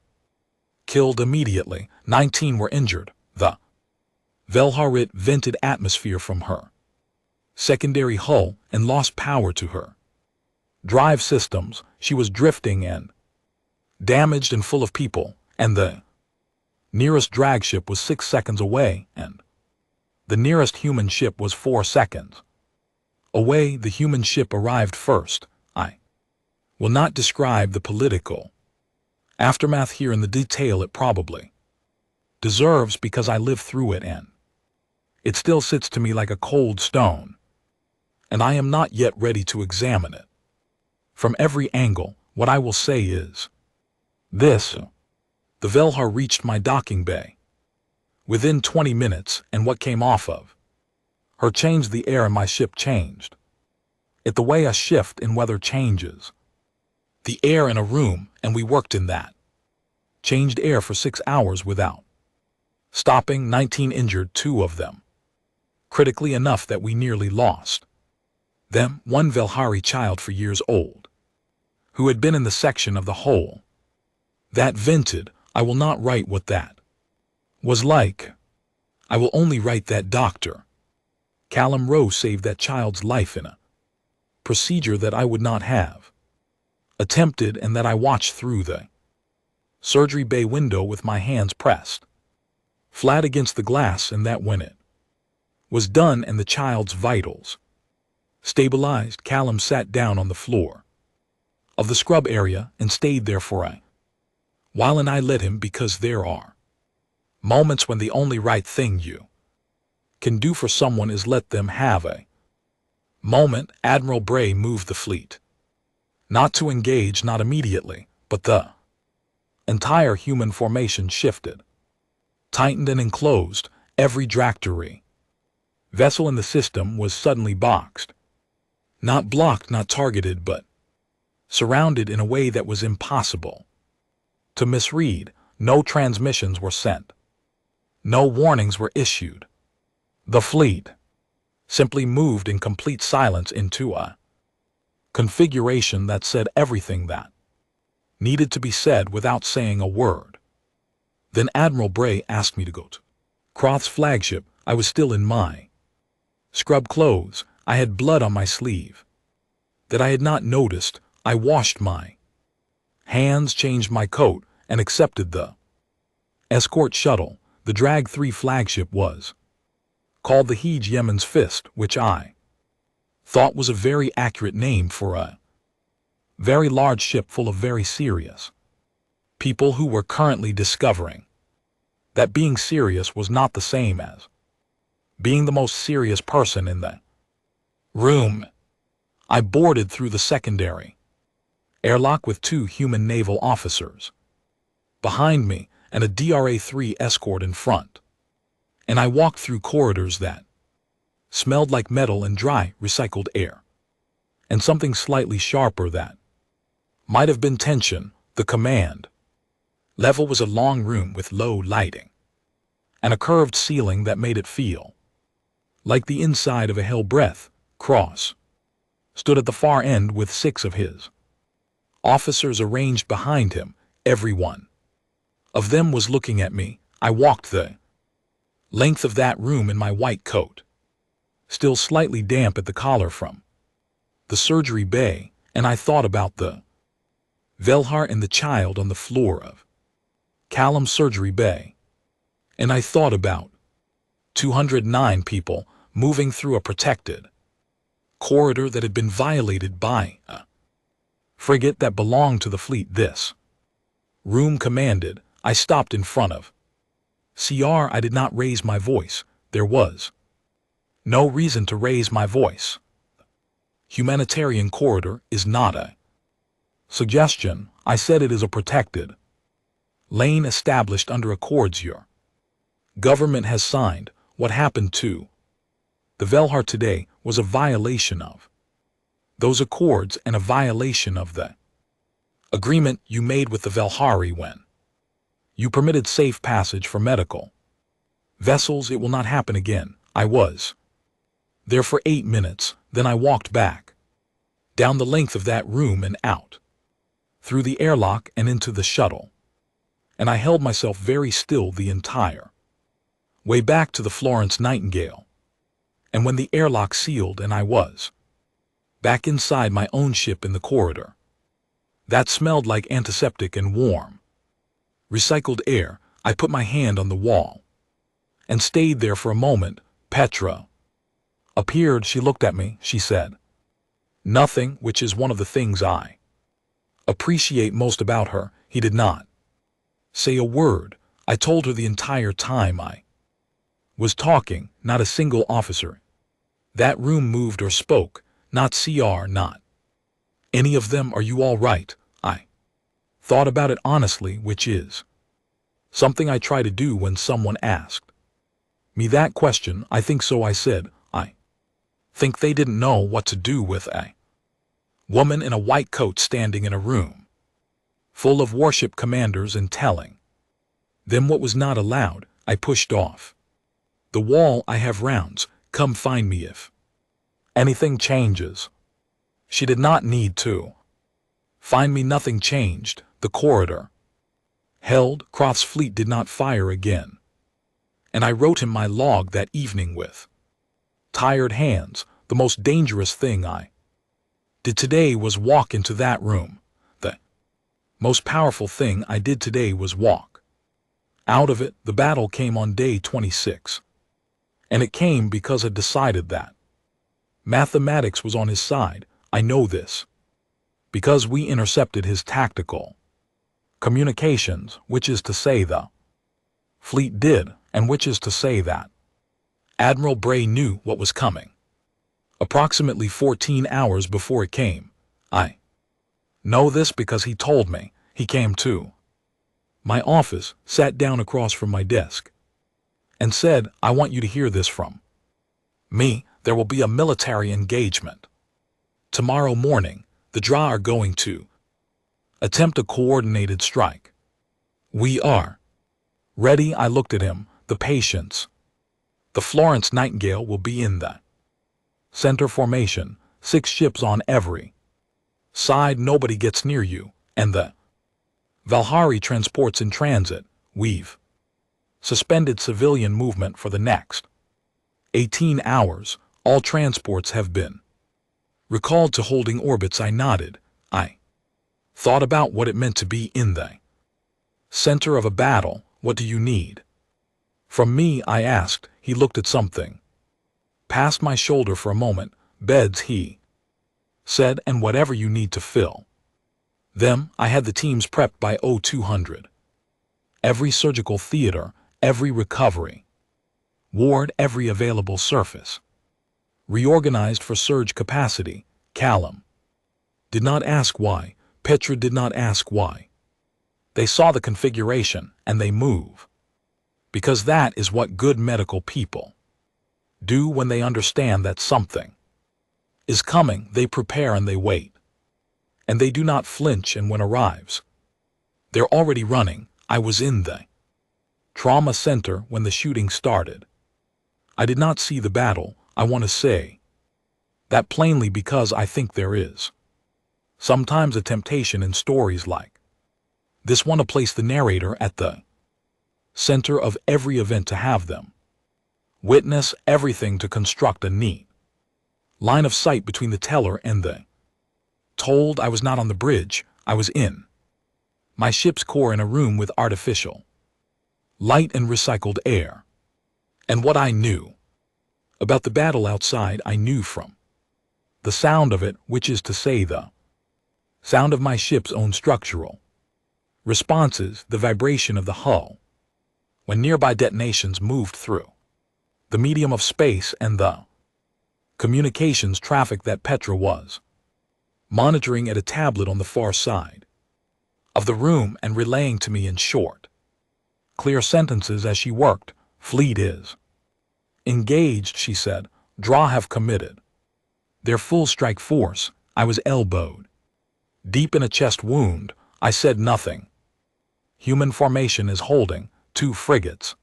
killed immediately, 19 were injured. The Velharit vented atmosphere from her secondary hull and lost power to her drive systems. She was drifting and damaged and full of people, and the nearest drag ship was 6 seconds away, and the nearest human ship was 4 seconds away. The human ship arrived first. I will not describe the political aftermath here in the detail it probably deserves, because I lived through it and it still sits to me like a cold stone, and I am not yet ready to examine it from every angle. What I will say is this: the Velhar reached my docking bay within 20 minutes, and what came off of her changed the air in my ship, changed it the way a shift in weather changes the air in a room, and we worked in that changed air for 6 hours without stopping. 19 injured, 2 of them critically enough that we nearly lost them. 1 Velhari child 4 years old, who had been in the section of the hole that vented. I will not write what that was like. I will only write that Dr. Callum Rowe saved that child's life in a procedure that I would not have attempted, and that I watched through the surgery bay window with my hands pressed flat against the glass, and that when it was done and the child's vitals stabilized, Callum sat down on the floor of the scrub area and stayed there for a while, and I let him, because there are moments when the only right thing you can do for someone is let them have a moment. Admiral Bray moved the fleet, not to engage, not immediately, but the entire human formation shifted, tightened and enclosed. Every Dractory vessel in the system was suddenly boxed, not blocked, not targeted, but surrounded in a way that was impossible to misread. No transmissions were sent No warnings were issued. The fleet simply moved in complete silence into a configuration that said everything that needed to be said without saying a word. Then Admiral Bray asked me to go to Croth's flagship. I was still in my scrub clothes. I had blood on my sleeve that I had not noticed. I washed my hands, changed my coat, and accepted the escort shuttle. The Drag 3 flagship was called the Hej Yemen's Fist, which I thought was a very accurate name for a very large ship full of very serious people who were currently discovering that being serious was not the same as being the most serious person in the room. I boarded through the secondary airlock with 2 human naval officers behind me and a DRA-3 escort in front, and I walked through corridors that smelled like metal and dry, recycled air, and something slightly sharper that might have been tension. The command level was a long room with low lighting and a curved ceiling that made it feel like the inside of a hell-breath. Cross stood at the far end with 6 of his officers arranged behind him. Every one of them was looking at me. I walked the length of that room in my white coat, still slightly damp at the collar from the surgery bay, and I thought about the Velhar and the child on the floor of Callum Surgery Bay, and I thought about 209 people moving through a protected corridor that had been violated by a frigate that belonged to the fleet. This room commanded. I stopped in front of CR. I did not raise my voice. There was no reason to raise my voice. Humanitarian corridor is not a suggestion. I said it is a protected lane established under accords your government has signed. What happened to the Velhar today was a violation of those accords and a violation of the agreement you made with the Velhari when you permitted safe passage for medical vessels. It will not happen again. I was there for 8 minutes, then I walked back down the length of that room and out through the airlock and into the shuttle, and I held myself very still the entire way back to the Florence Nightingale. And when the airlock sealed and I was back inside my own ship in the corridor that smelled like antiseptic and warm, recycled air, I put my hand on the wall and stayed there for a moment. Petra appeared. She looked at me. She said nothing, which is one of the things I appreciate most about her. He did not say a word. I told her the entire time I was talking. Not a single officer that room moved or spoke. Not CR, not any of them. Are you all right? I thought about it honestly, which is something I try to do when someone asked me that question. I think so, I said. I think they didn't know what to do with a woman in a white coat standing in a room full of warship commanders and telling them what was not allowed. I pushed off the wall. I have rounds. Come find me if anything changes. She did not need to find me. Nothing changed. The corridor held. Croft's fleet did not fire again, and I wrote him my log that evening with tired hands. The most dangerous thing I did today was walk into that room. The most powerful thing I did today was walk out of it. The battle came on day 26, and it came because I decided that mathematics was on his side. I know this because we intercepted his tactical communications, which is to say the fleet did, and which is to say that Admiral Bray knew what was coming approximately 14 hours before it came. I know this because he told me. He came to my office, sat down across from my desk, and said, I want you to hear this from me. There will be a military engagement tomorrow morning. The DRA are going to attempt a coordinated strike. We are ready. I looked at him. The the patience. The Florence Nightingale will be in the center formation, 6 ships on every side, nobody gets near you, and the Valhari transports in transit. We've suspended civilian movement for the next 18 hours. All transports have been recalled to holding orbits. I nodded. I thought about what it meant to be in the center of a battle. What do you need from me? I asked. He looked at something past my shoulder for a moment. Beds, he said, and whatever you need to fill them. I had the teams prepped by 0200. Every surgical theater, every recovery ward, every available surface reorganized for surge capacity. Callum did not ask why. Petra did not ask why. They saw the configuration, and they move. Because that is what good medical people do when they understand that something is coming. They prepare and they wait. And they do not flinch, and when arrives, they're already running. I was in the trauma center when the shooting started. I did not see the battle. I want to say that plainly because I think there is sometimes a temptation in stories like this one to place the narrator at the center of every event, to have them witness everything, to construct a neat line of sight between the teller and the told. I was not on the bridge. I was in my ship's core in a room with artificial light and recycled air. And what I knew about the battle outside, I knew from the sound of it, which is to say the sound of my ship's own structural responses, the vibration of the hull when nearby detonations moved through the medium of space, and the communications traffic that Petra was monitoring at a tablet on the far side of the room and relaying to me in short, clear sentences as she worked. Fleet is engaged, she said. Draw have committed their full strike force. I was elbowed deep in a chest wound. I said nothing. Human formation is holding 2 frigates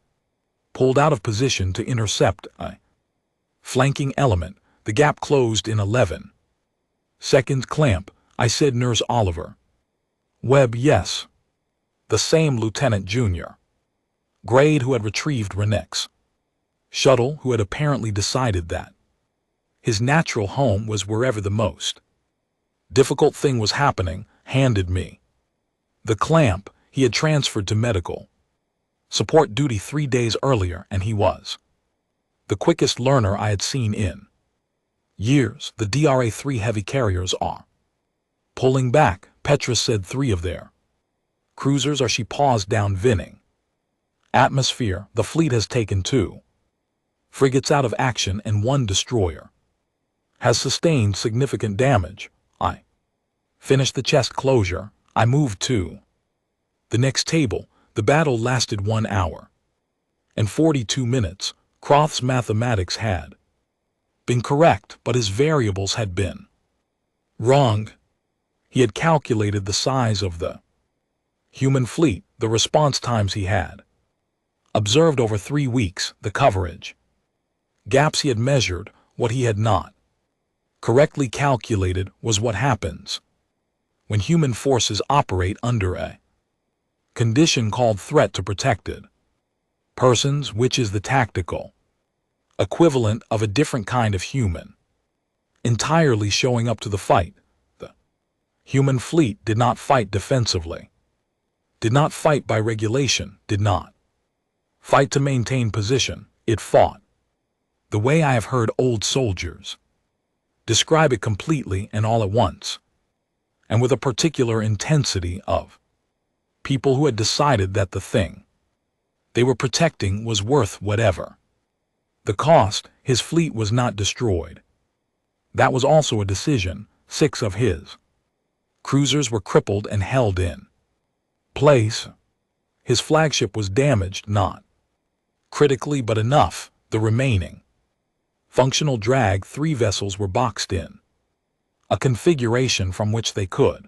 pulled out of position to intercept a flanking element. The gap closed in 11 seconds. Clamp, I said. Nurse Oliver Webb, yes. The same Lieutenant Junior grade who had retrieved Rennick's shuttle, who had apparently decided that his natural home was wherever the most difficult thing was happening, handed me the clamp. He had transferred to medical support duty 3 days earlier, and he was the quickest learner I had seen in years. The DRA-3 heavy carriers are pulling back, Petra said. 3 of their cruisers are. She paused. Down Vinning atmosphere. The fleet has taken 2 frigates out of action, and 1 destroyer has sustained significant damage. I finished the chest closure. I moved to the next table. The battle lasted 1 hour and 42 minutes. Croft's mathematics had been correct, but his variables had been wrong. He had calculated the size of the human fleet, the response times he had observed over 3 weeks, the coverage gaps he had measured. What he had not correctly calculated was what happens when human forces operate under a condition called threat to protected persons, which is the tactical equivalent of a different kind of human entirely showing up to the fight. The human fleet did not fight defensively, did not fight by regulation, did not fight to maintain position. It fought the way I have heard old soldiers describe it, completely and all at once, and with a particular intensity of people who had decided that the thing they were protecting was worth whatever the cost. His fleet was not destroyed. That was also a decision. 6 of his cruisers were crippled and held in place. His flagship was damaged, not critically but enough. The remaining functional drag 3 vessels were boxed in a configuration from which they could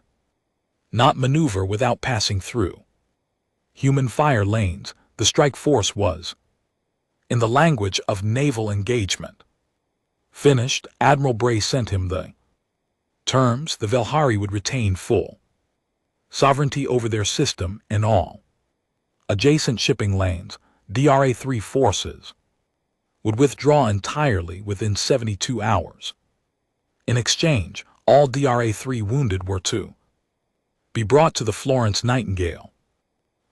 not maneuver without passing through human fire lanes. The strike force was in the language of naval engagement. Finished, Admiral Bray sent him the terms the Velhari would retain full sovereignty over their system and all adjacent shipping lanes. DRA-3 forces would withdraw entirely within 72 hours. In exchange, all DRA-3 wounded were to be brought to the Florence Nightingale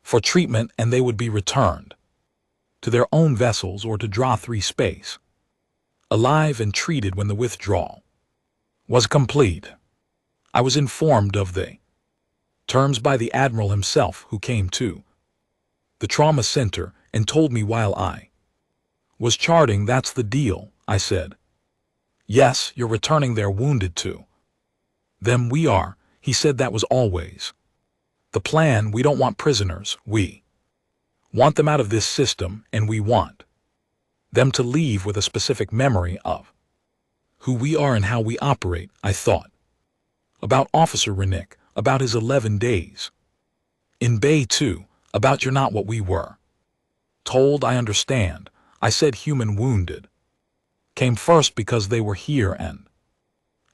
for treatment, and they would be returned to their own vessels or to DRA-3 space, alive and treated when the withdrawal was complete. I was informed of the terms by the Admiral himself, who came to the trauma center and told me while I was charting. That's the deal, I said. Yes, you're returning their wounded to them. We are, he said. That was always the plan. We don't want prisoners. We want them out of this system, and we want them to leave with a specific memory of who we are and how we operate. I thought about Officer Renick, about his 11 days in Bay 2, about you're not what we were told. I understand, I said. Human wounded came first because they were here and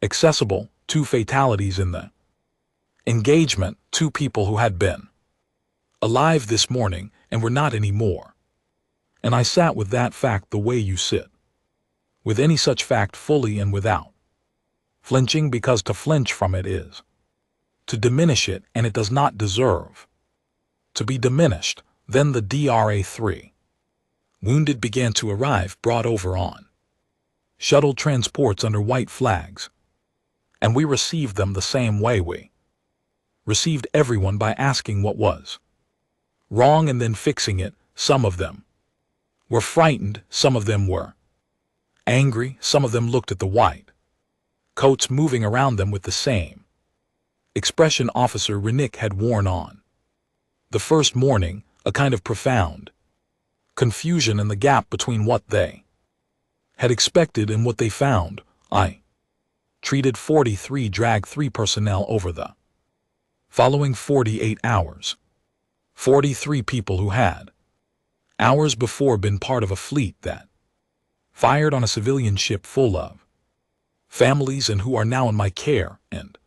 accessible. 2 fatalities in the engagement, 2 people who had been alive this morning and were not anymore. And I sat with that fact the way you sit with any such fact, fully and without flinching, because to flinch from it is to diminish it, and it does not deserve to be diminished. Then the DRA-3 wounded began to arrive, brought over on shuttle transports under white flags, and we received them the same way we received everyone, by asking what was wrong and then fixing it. Some of them were frightened, some of them were angry, some of them looked at the white coats moving around them with the same expression Officer Renick had worn on the first morning, a kind of profound confusion in the gap between what they had expected and what they found. I treated 43 Drag 3 personnel over the following 48 hours. 43 people who had hours before been part of a fleet that fired on a civilian ship full of families, and who are now in my care and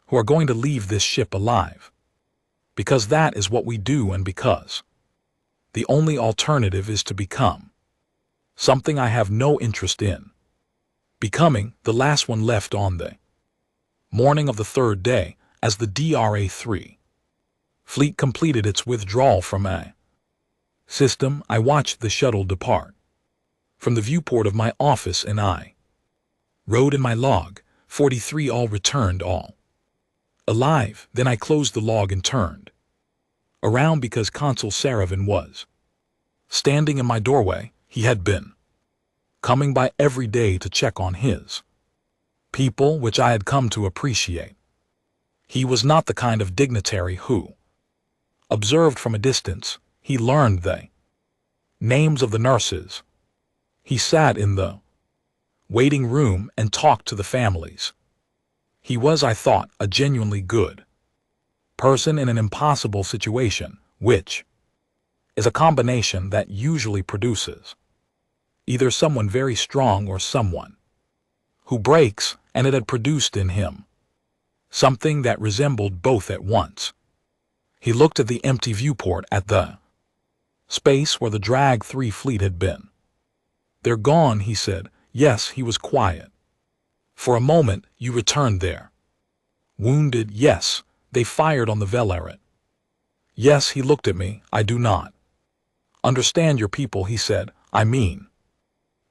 who are going to leave this ship alive, because that is what we do, and because the only alternative is to become something I have no interest in becoming. The last one left on the morning of the 3rd day, as the DRA-3 fleet completed its withdrawal from a system. I watched the shuttle depart from the viewport of my office, and I wrote in my log, 43 all returned, all alive. Then I closed the log and turned around, because Consul Saravin was standing in my doorway. He had been coming by every day to check on his people, which I had come to appreciate. He was not the kind of dignitary who observed from a distance. He learned the names of the nurses. He sat in the waiting room and talked to the families. He was, I thought, a genuinely good person in an impossible situation, which is a combination that usually produces either someone very strong or someone who breaks, and it had produced in him something that resembled both at once. He looked at the empty viewport, at the space where the Drag 3 fleet had been. They're gone, he said. Yes, he was quiet. For a moment. You returned there. Wounded? Yes. They fired on the Velaret. Yes, he looked at me. I do not understand your people, he said. I mean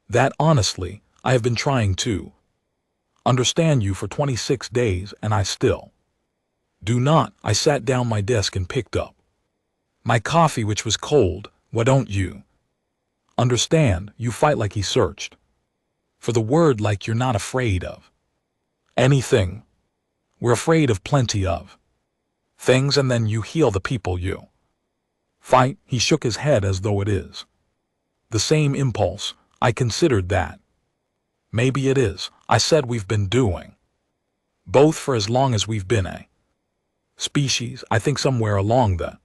that honestly. I have been trying to understand you for 26 days, and I still do not. I sat down my desk and picked up my coffee, which was cold. Why don't you understand? You fight like, he searched for the word, like you're not afraid of anything. We're afraid of plenty of things, and then you heal the people you fight. He shook his head as though it is the same impulse. I considered that. Maybe it is. I said, we've been doing both for as long as we've been a species. I think somewhere along the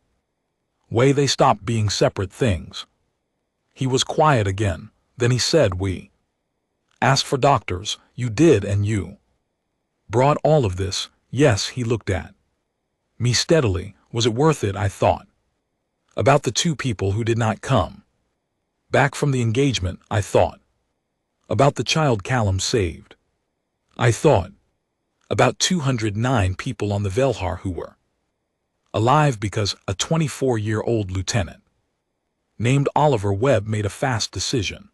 way they stopped being separate things. He was quiet again. Then he said, "We asked for doctors. You did, and you brought all of this." Yes, he looked at me steadily. Was it worth it, I thought. About the two people who did not come back from the engagement, I thought. About the child Callum saved, I thought. About 209 people on the Velhar who were alive because a 24-year-old lieutenant named Oliver Webb made a fast decision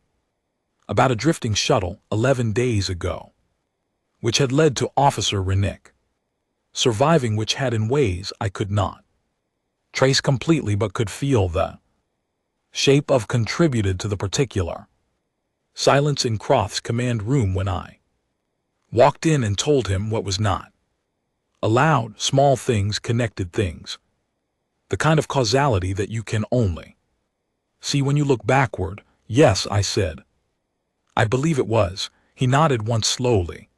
about a drifting shuttle 11 days ago, which had led to Officer Rennick surviving, which had in ways I could not trace completely but could feel the shape of, contributed to the particular silence in Croft's command room when I walked in and told him what was not allowed. Small things, connected things, the kind of causality that you can only see when you look backward. Yes, I said. I believe it was. He nodded once slowly.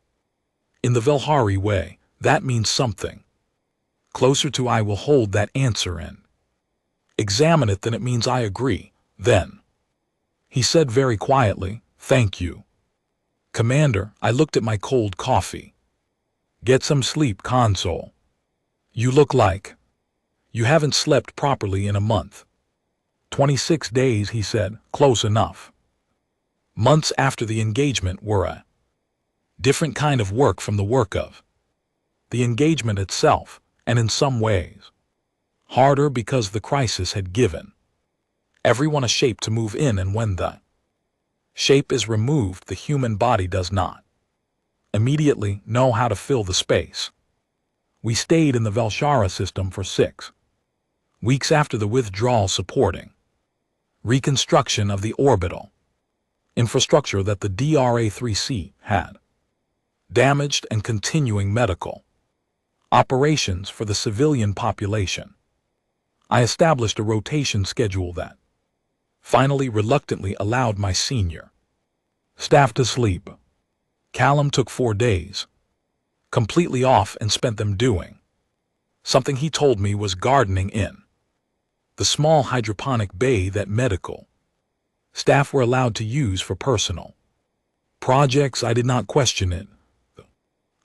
In the Velhari way, that means something closer to "I will hold that answer and examine it" than it means "I agree." Then he said very quietly, "Thank you, Commander." I looked at my cold coffee. "Get some sleep, Console. You look like you haven't slept properly in a month." 26 days, he said. Close enough. Months after the engagement were a different kind of work from the work of the engagement itself, and in some ways harder because the crisis had given everyone a shape to move in, and when the shape is removed, the human body does not immediately know how to fill the space. We stayed in the Velshara system for 6 weeks after the withdrawal, supporting reconstruction of the orbital infrastructure that the DRA-3C had damaged and continuing medical operations for the civilian population. I established a rotation schedule that finally reluctantly allowed my senior staff to sleep. Callum took 4 days completely off and spent them doing something he told me was gardening in the small hydroponic bay that medical staff were allowed to use for personal projects. I did not question it. The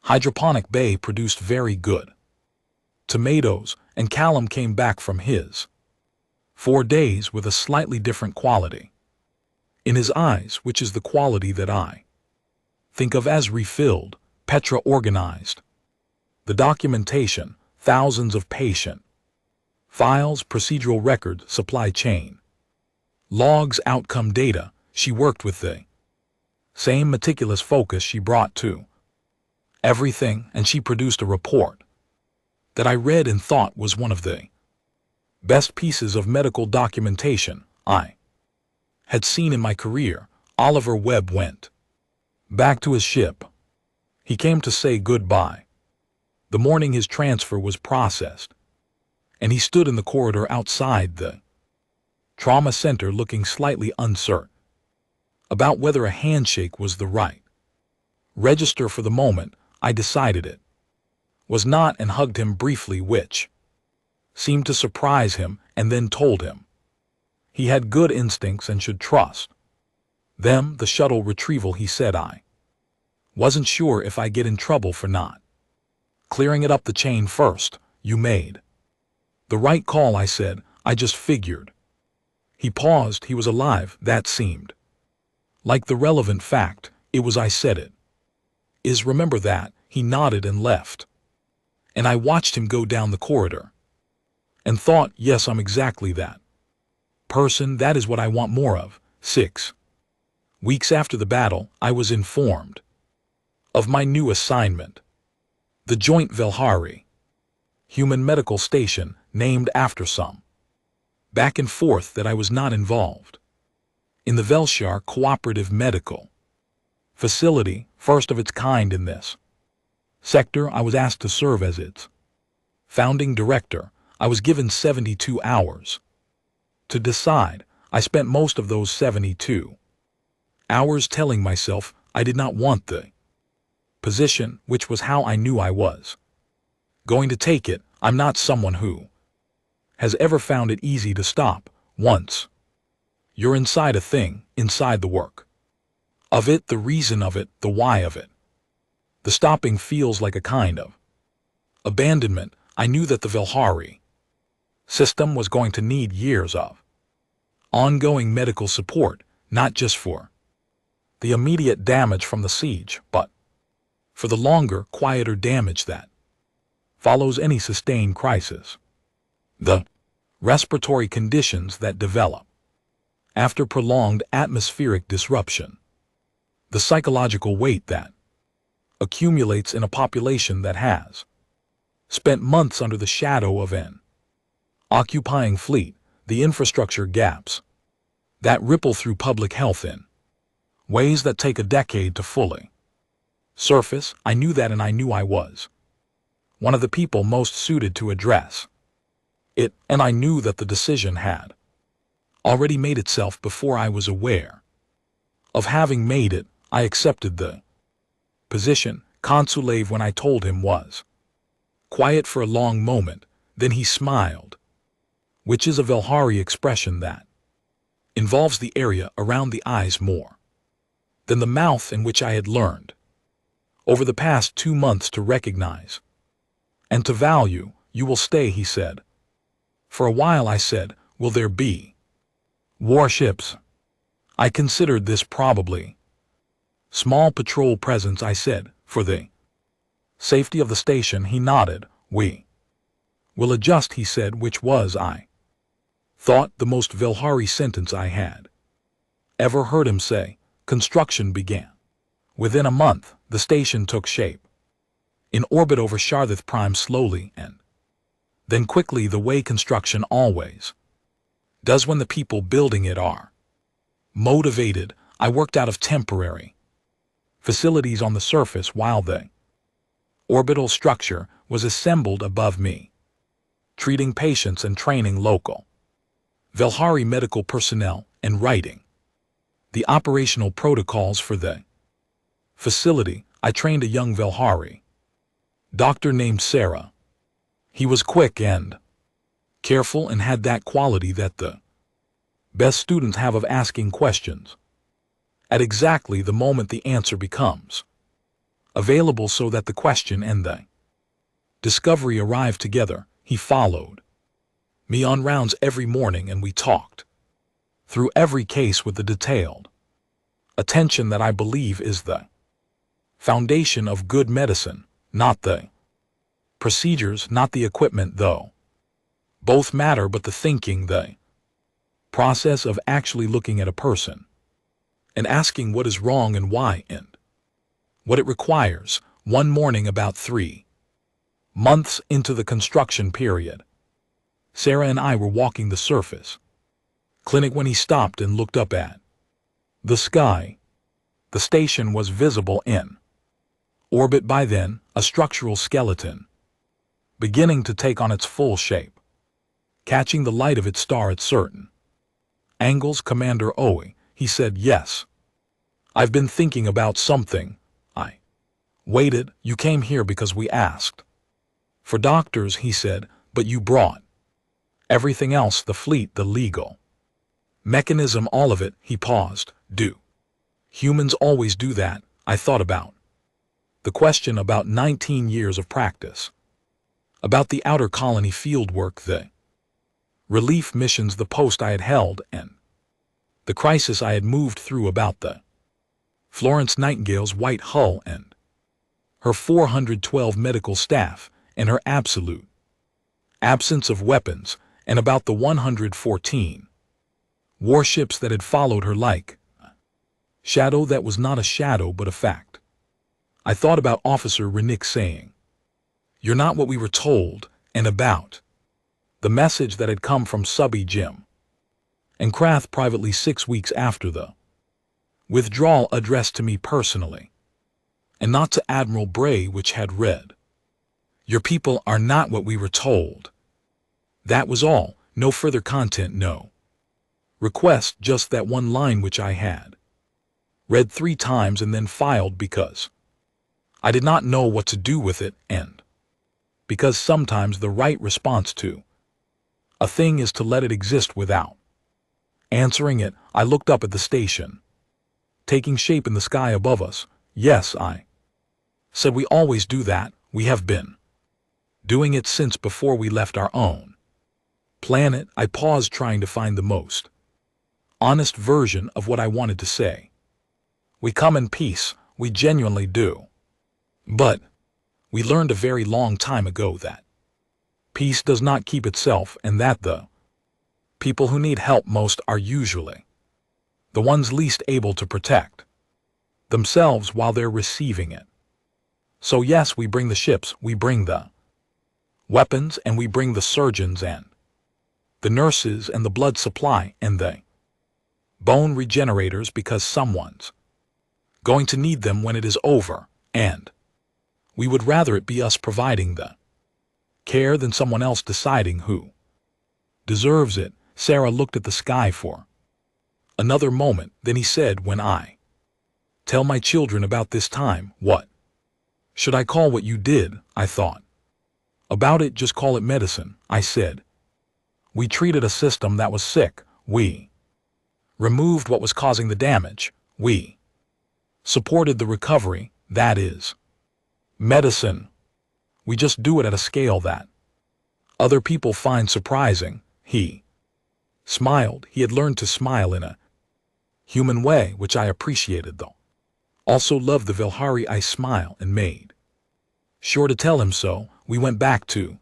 hydroponic bay produced very good tomatoes, and Callum came back from his 4 days with a slightly different quality in his eyes, which is the quality that I think of as refilled. Petra organized the documentation, thousands of patient files, procedural record, supply chain logs, outcome data. She worked with the same meticulous focus she brought to everything, and she produced a report that I read and thought was one of the best pieces of medical documentation I had seen in my career. Oliver Webb went back to his ship. He came to say goodbye the morning his transfer was processed, and he stood in the corridor outside the trauma center looking slightly uncertain about whether a handshake was the right register. For the moment, I decided it was not, and hugged him briefly, which seemed to surprise him, and then told him he had good instincts and should trust them. The shuttle retrieval, he said. I wasn't sure if I get in trouble for not clearing it up the chain first. You made the right call, I said. I just figured. He paused. He was alive. That seemed like the relevant fact. It was. I said it is. Remember that? He nodded and left. And I watched him go down the corridor and thought, yes, I'm exactly that person. That is what I want more of. 6 weeks after the battle, I was informed of my new assignment. The Joint Velhari Human Medical Station, named after some back and forth that I was not involved in. The Velshar Cooperative Medical Facility, first of its kind in this sector. I was asked to serve as its founding director. I was given 72 hours to decide. I spent most of those 72 hours telling myself I did not want the position, which was how I knew I was going to take it. I'm not someone who has ever found it easy to stop once You're inside a thing, inside the work. Of it, the reason of it, the why of it. The stopping feels like a kind of abandonment. I knew that the Vilhari system was going to need years of ongoing medical support, not just for the immediate damage from the siege, but for the longer, quieter damage that follows any sustained crisis. The respiratory conditions that develop after prolonged atmospheric disruption. The psychological weight that accumulates in a population that has spent months under the shadow of an occupying fleet, the infrastructure gaps that ripple through public health in ways that take a decade to fully surface. I knew that, and I knew I was one of the people most suited to address it, and I knew that the decision had already made itself before I was aware of having made it. I accepted the position. Consulave, when I told him, was quiet for a long moment, then he smiled, which is a Velhari expression that involves the area around the eyes more than the mouth, in which I had learned over the past 2 months to recognize and to value. You will stay, he said. For a while, I said, will there be warships? I considered this probably small patrol presence, I said, for the safety of the station. He nodded. We will adjust, he said, which was, I thought, the most Vilhari sentence I had ever heard him say. Construction began. Within a month, the station took shape. In orbit over Shardath Prime, slowly and then quickly, the way construction always does when the people building it are motivated. I worked out of temporary facilities on the surface while the orbital structure was assembled above me, treating patients and training local Velhari medical personnel and writing the operational protocols for the facility. I trained a young Velhari doctor named Sarah. He was quick and careful and had that quality that the best students have of asking questions at exactly the moment the answer becomes available, so that the question and the discovery arrive together. He followed me on rounds every morning, and we talked through every case with the detailed attention that I believe is the foundation of good medicine. Not the procedures, not the equipment, though both matter, but the thinking, the process of actually looking at a person and asking what is wrong and why and what it requires. One morning, about 3 months into the construction period, Sarah and I were walking the surface clinic when he stopped and looked up at the sky. The station was visible in orbit by then, a structural skeleton beginning to take on its full shape, catching the light of its star at certain angles. Commander Oe, he said. Yes. I've been thinking about something. I waited. You came here because we asked for doctors, he said, but you brought everything else, the fleet, the legal mechanism, all of it. He paused. Do humans always do that? I thought about the question, about 19 years of practice, about the outer colony field work, the relief missions, the post I had held, and the crisis I had moved through, about the Florence Nightingale's white hull and her 412 medical staff and her absolute absence of weapons, and about the 114 warships that had followed her like a shadow that was not a shadow but a fact. I thought about Officer Renick saying, "You're not what we were told," and about the message that had come from Subby Jim and Krath privately 6 weeks after the withdrawal, addressed to me personally, and not to Admiral Bray, which had read, "Your people are not what we were told." That was all. No further content, no request, just that one line which I had read 3 times and then filed, because I did not know what to do with it, and because sometimes the right response to a thing is to let it exist without Answering it, I looked up at the station, taking shape in the sky above us. Yes, I said, we always do that. We have been doing it since before we left our own planet. I paused, trying to find the most honest version of what I wanted to say. We come in peace, we genuinely do. But we learned a very long time ago that peace does not keep itself, and that the people who need help most are usually the ones least able to protect themselves while they're receiving it. So yes, we bring the ships, we bring the weapons, and we bring the surgeons and the nurses and the blood supply and the bone regenerators, because someone's going to need them when it is over, and we would rather it be us providing the care than someone else deciding who deserves it. Sarah looked at the sky for another moment, then he said, when I tell my children about this time, what should I call what you did? I thought about it. Just call it medicine, I said. We treated a system that was sick. We removed what was causing the damage. We supported the recovery. That is medicine. We just do it at a scale that other people find surprising. He smiled. He had learned to smile in a human way, which I appreciated, though also loved the Vilhari. I smiled and made sure to tell him so. We went back to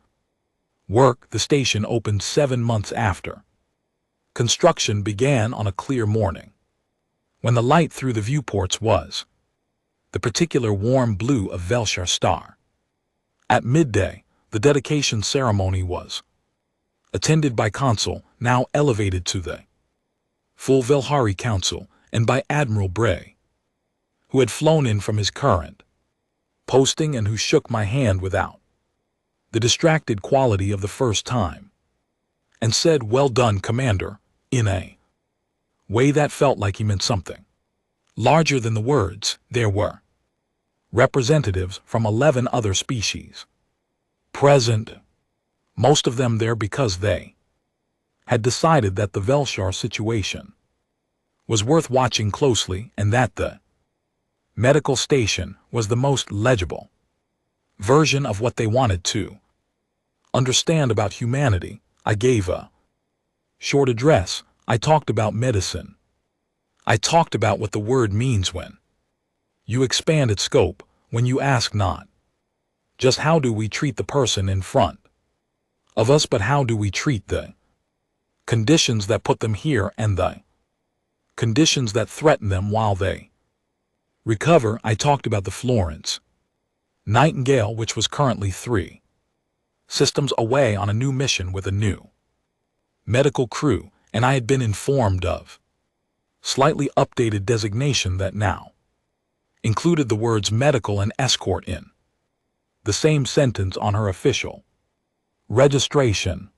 work. The station opened 7 months after construction began on a clear morning, when the light through the viewports was the particular warm blue of Velshar star. At midday, the dedication ceremony was attended by Consul, now elevated to the full Velhari Council, and by Admiral Bray, who had flown in from his current posting and who shook my hand without the distracted quality of the first time, and said, "Well done, Commander," in a way that felt like he meant something larger than the words. There were representatives from 11 other species present, most of them there because they had decided that the Velshar situation was worth watching closely, and that the medical station was the most legible version of what they wanted to understand about humanity. I gave a short address. I talked about medicine. I talked about what the word means when you expand its scope, when you ask not just how do we treat the person in front of us, but how do we treat the conditions that put them here and the conditions that threaten them while they recover. I talked about the Florence Nightingale, which was currently 3 systems away on a new mission with a new medical crew, and I had been informed of slightly updated designation that now included the words medical and escort in the same sentence on her official registration.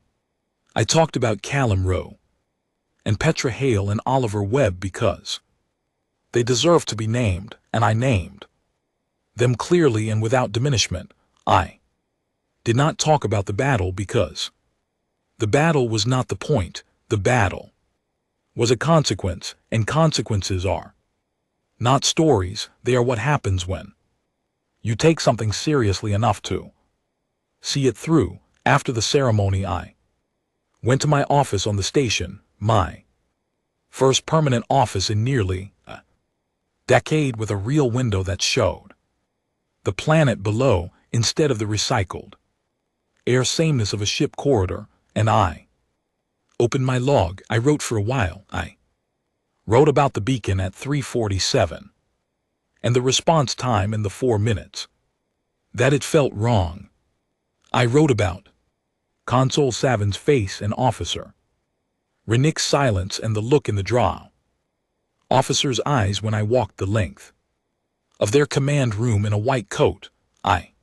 I talked about Callum Rowe and Petra Hale and Oliver Webb because they deserve to be named, and I named them clearly and without diminishment. I did not talk about the battle because the battle was not the point. The battle was a consequence, and consequences are not stories. They are what happens when you take something seriously enough to see it through. After the ceremony, I went to my office on the station, my first permanent office in nearly a decade, with a real window that showed the planet below instead of the recycled air sameness of a ship corridor. And I opened my log. I wrote for a while. I wrote about the beacon at 3:47 and the response time in the 4 minutes that it felt wrong. I wrote about Consul Savin's face and Officer Rennick's silence and the look in the draw officer's eyes when I walked the length of their command room in a white coat. I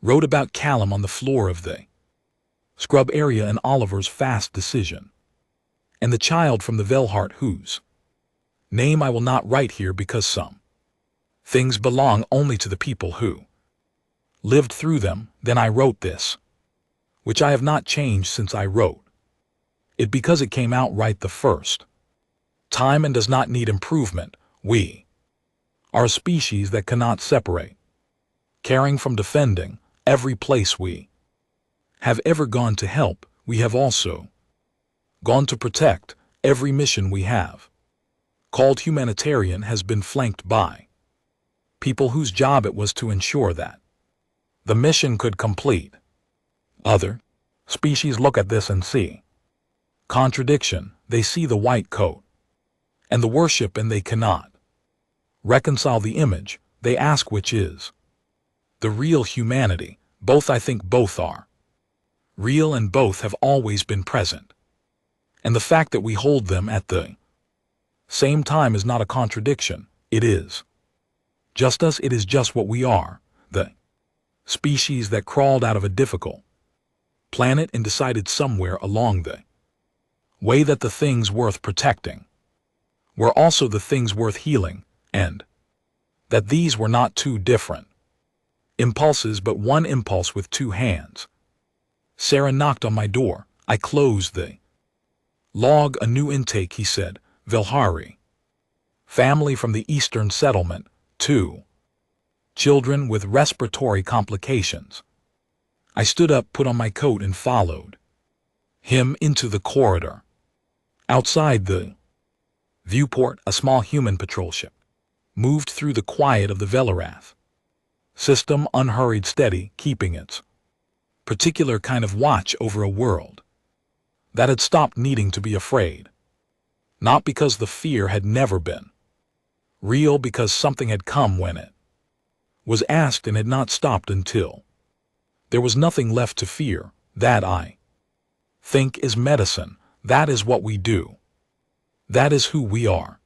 wrote about Callum on the floor of the scrub area and Oliver's fast decision, and the child from the Velhart whose name I will not write here because some things belong only to the people who lived through them. Then I wrote this, which I have not changed since I wrote it because it came out right the first Time and does not need improvement. We are a species that cannot separate. Caring from defending, every place we have ever gone to help, we have also gone to protect. Every mission we have called humanitarian has been flanked by people whose job it was to ensure that the mission could complete. Other species look at this and see contradiction. They see the white coat and the worship, and they cannot reconcile the image. They ask which is the real humanity. Both, I think both are real, and both have always been present. And the fact that we hold them at the same time is not a contradiction. It is just us. It is just what we are, the species that crawled out of a difficult planet and decided somewhere along the way that the things worth protecting were also the things worth healing, and that these were not two different impulses but one impulse with two hands. Sarah knocked on my door. I closed the log. A new intake, he said. Vilhari. Family from the Eastern Settlement. 2 children with respiratory complications. I stood up, put on my coat, and followed him into the corridor. Outside the viewport, a small human patrol ship moved through the quiet of the Velarath system, unhurried, steady, keeping its particular kind of watch over a world that had stopped needing to be afraid. Not because the fear had never been real, because something had come when it was asked and had not stopped until there was nothing left to fear. That, I think, is medicine. That is what we do. That is who we are.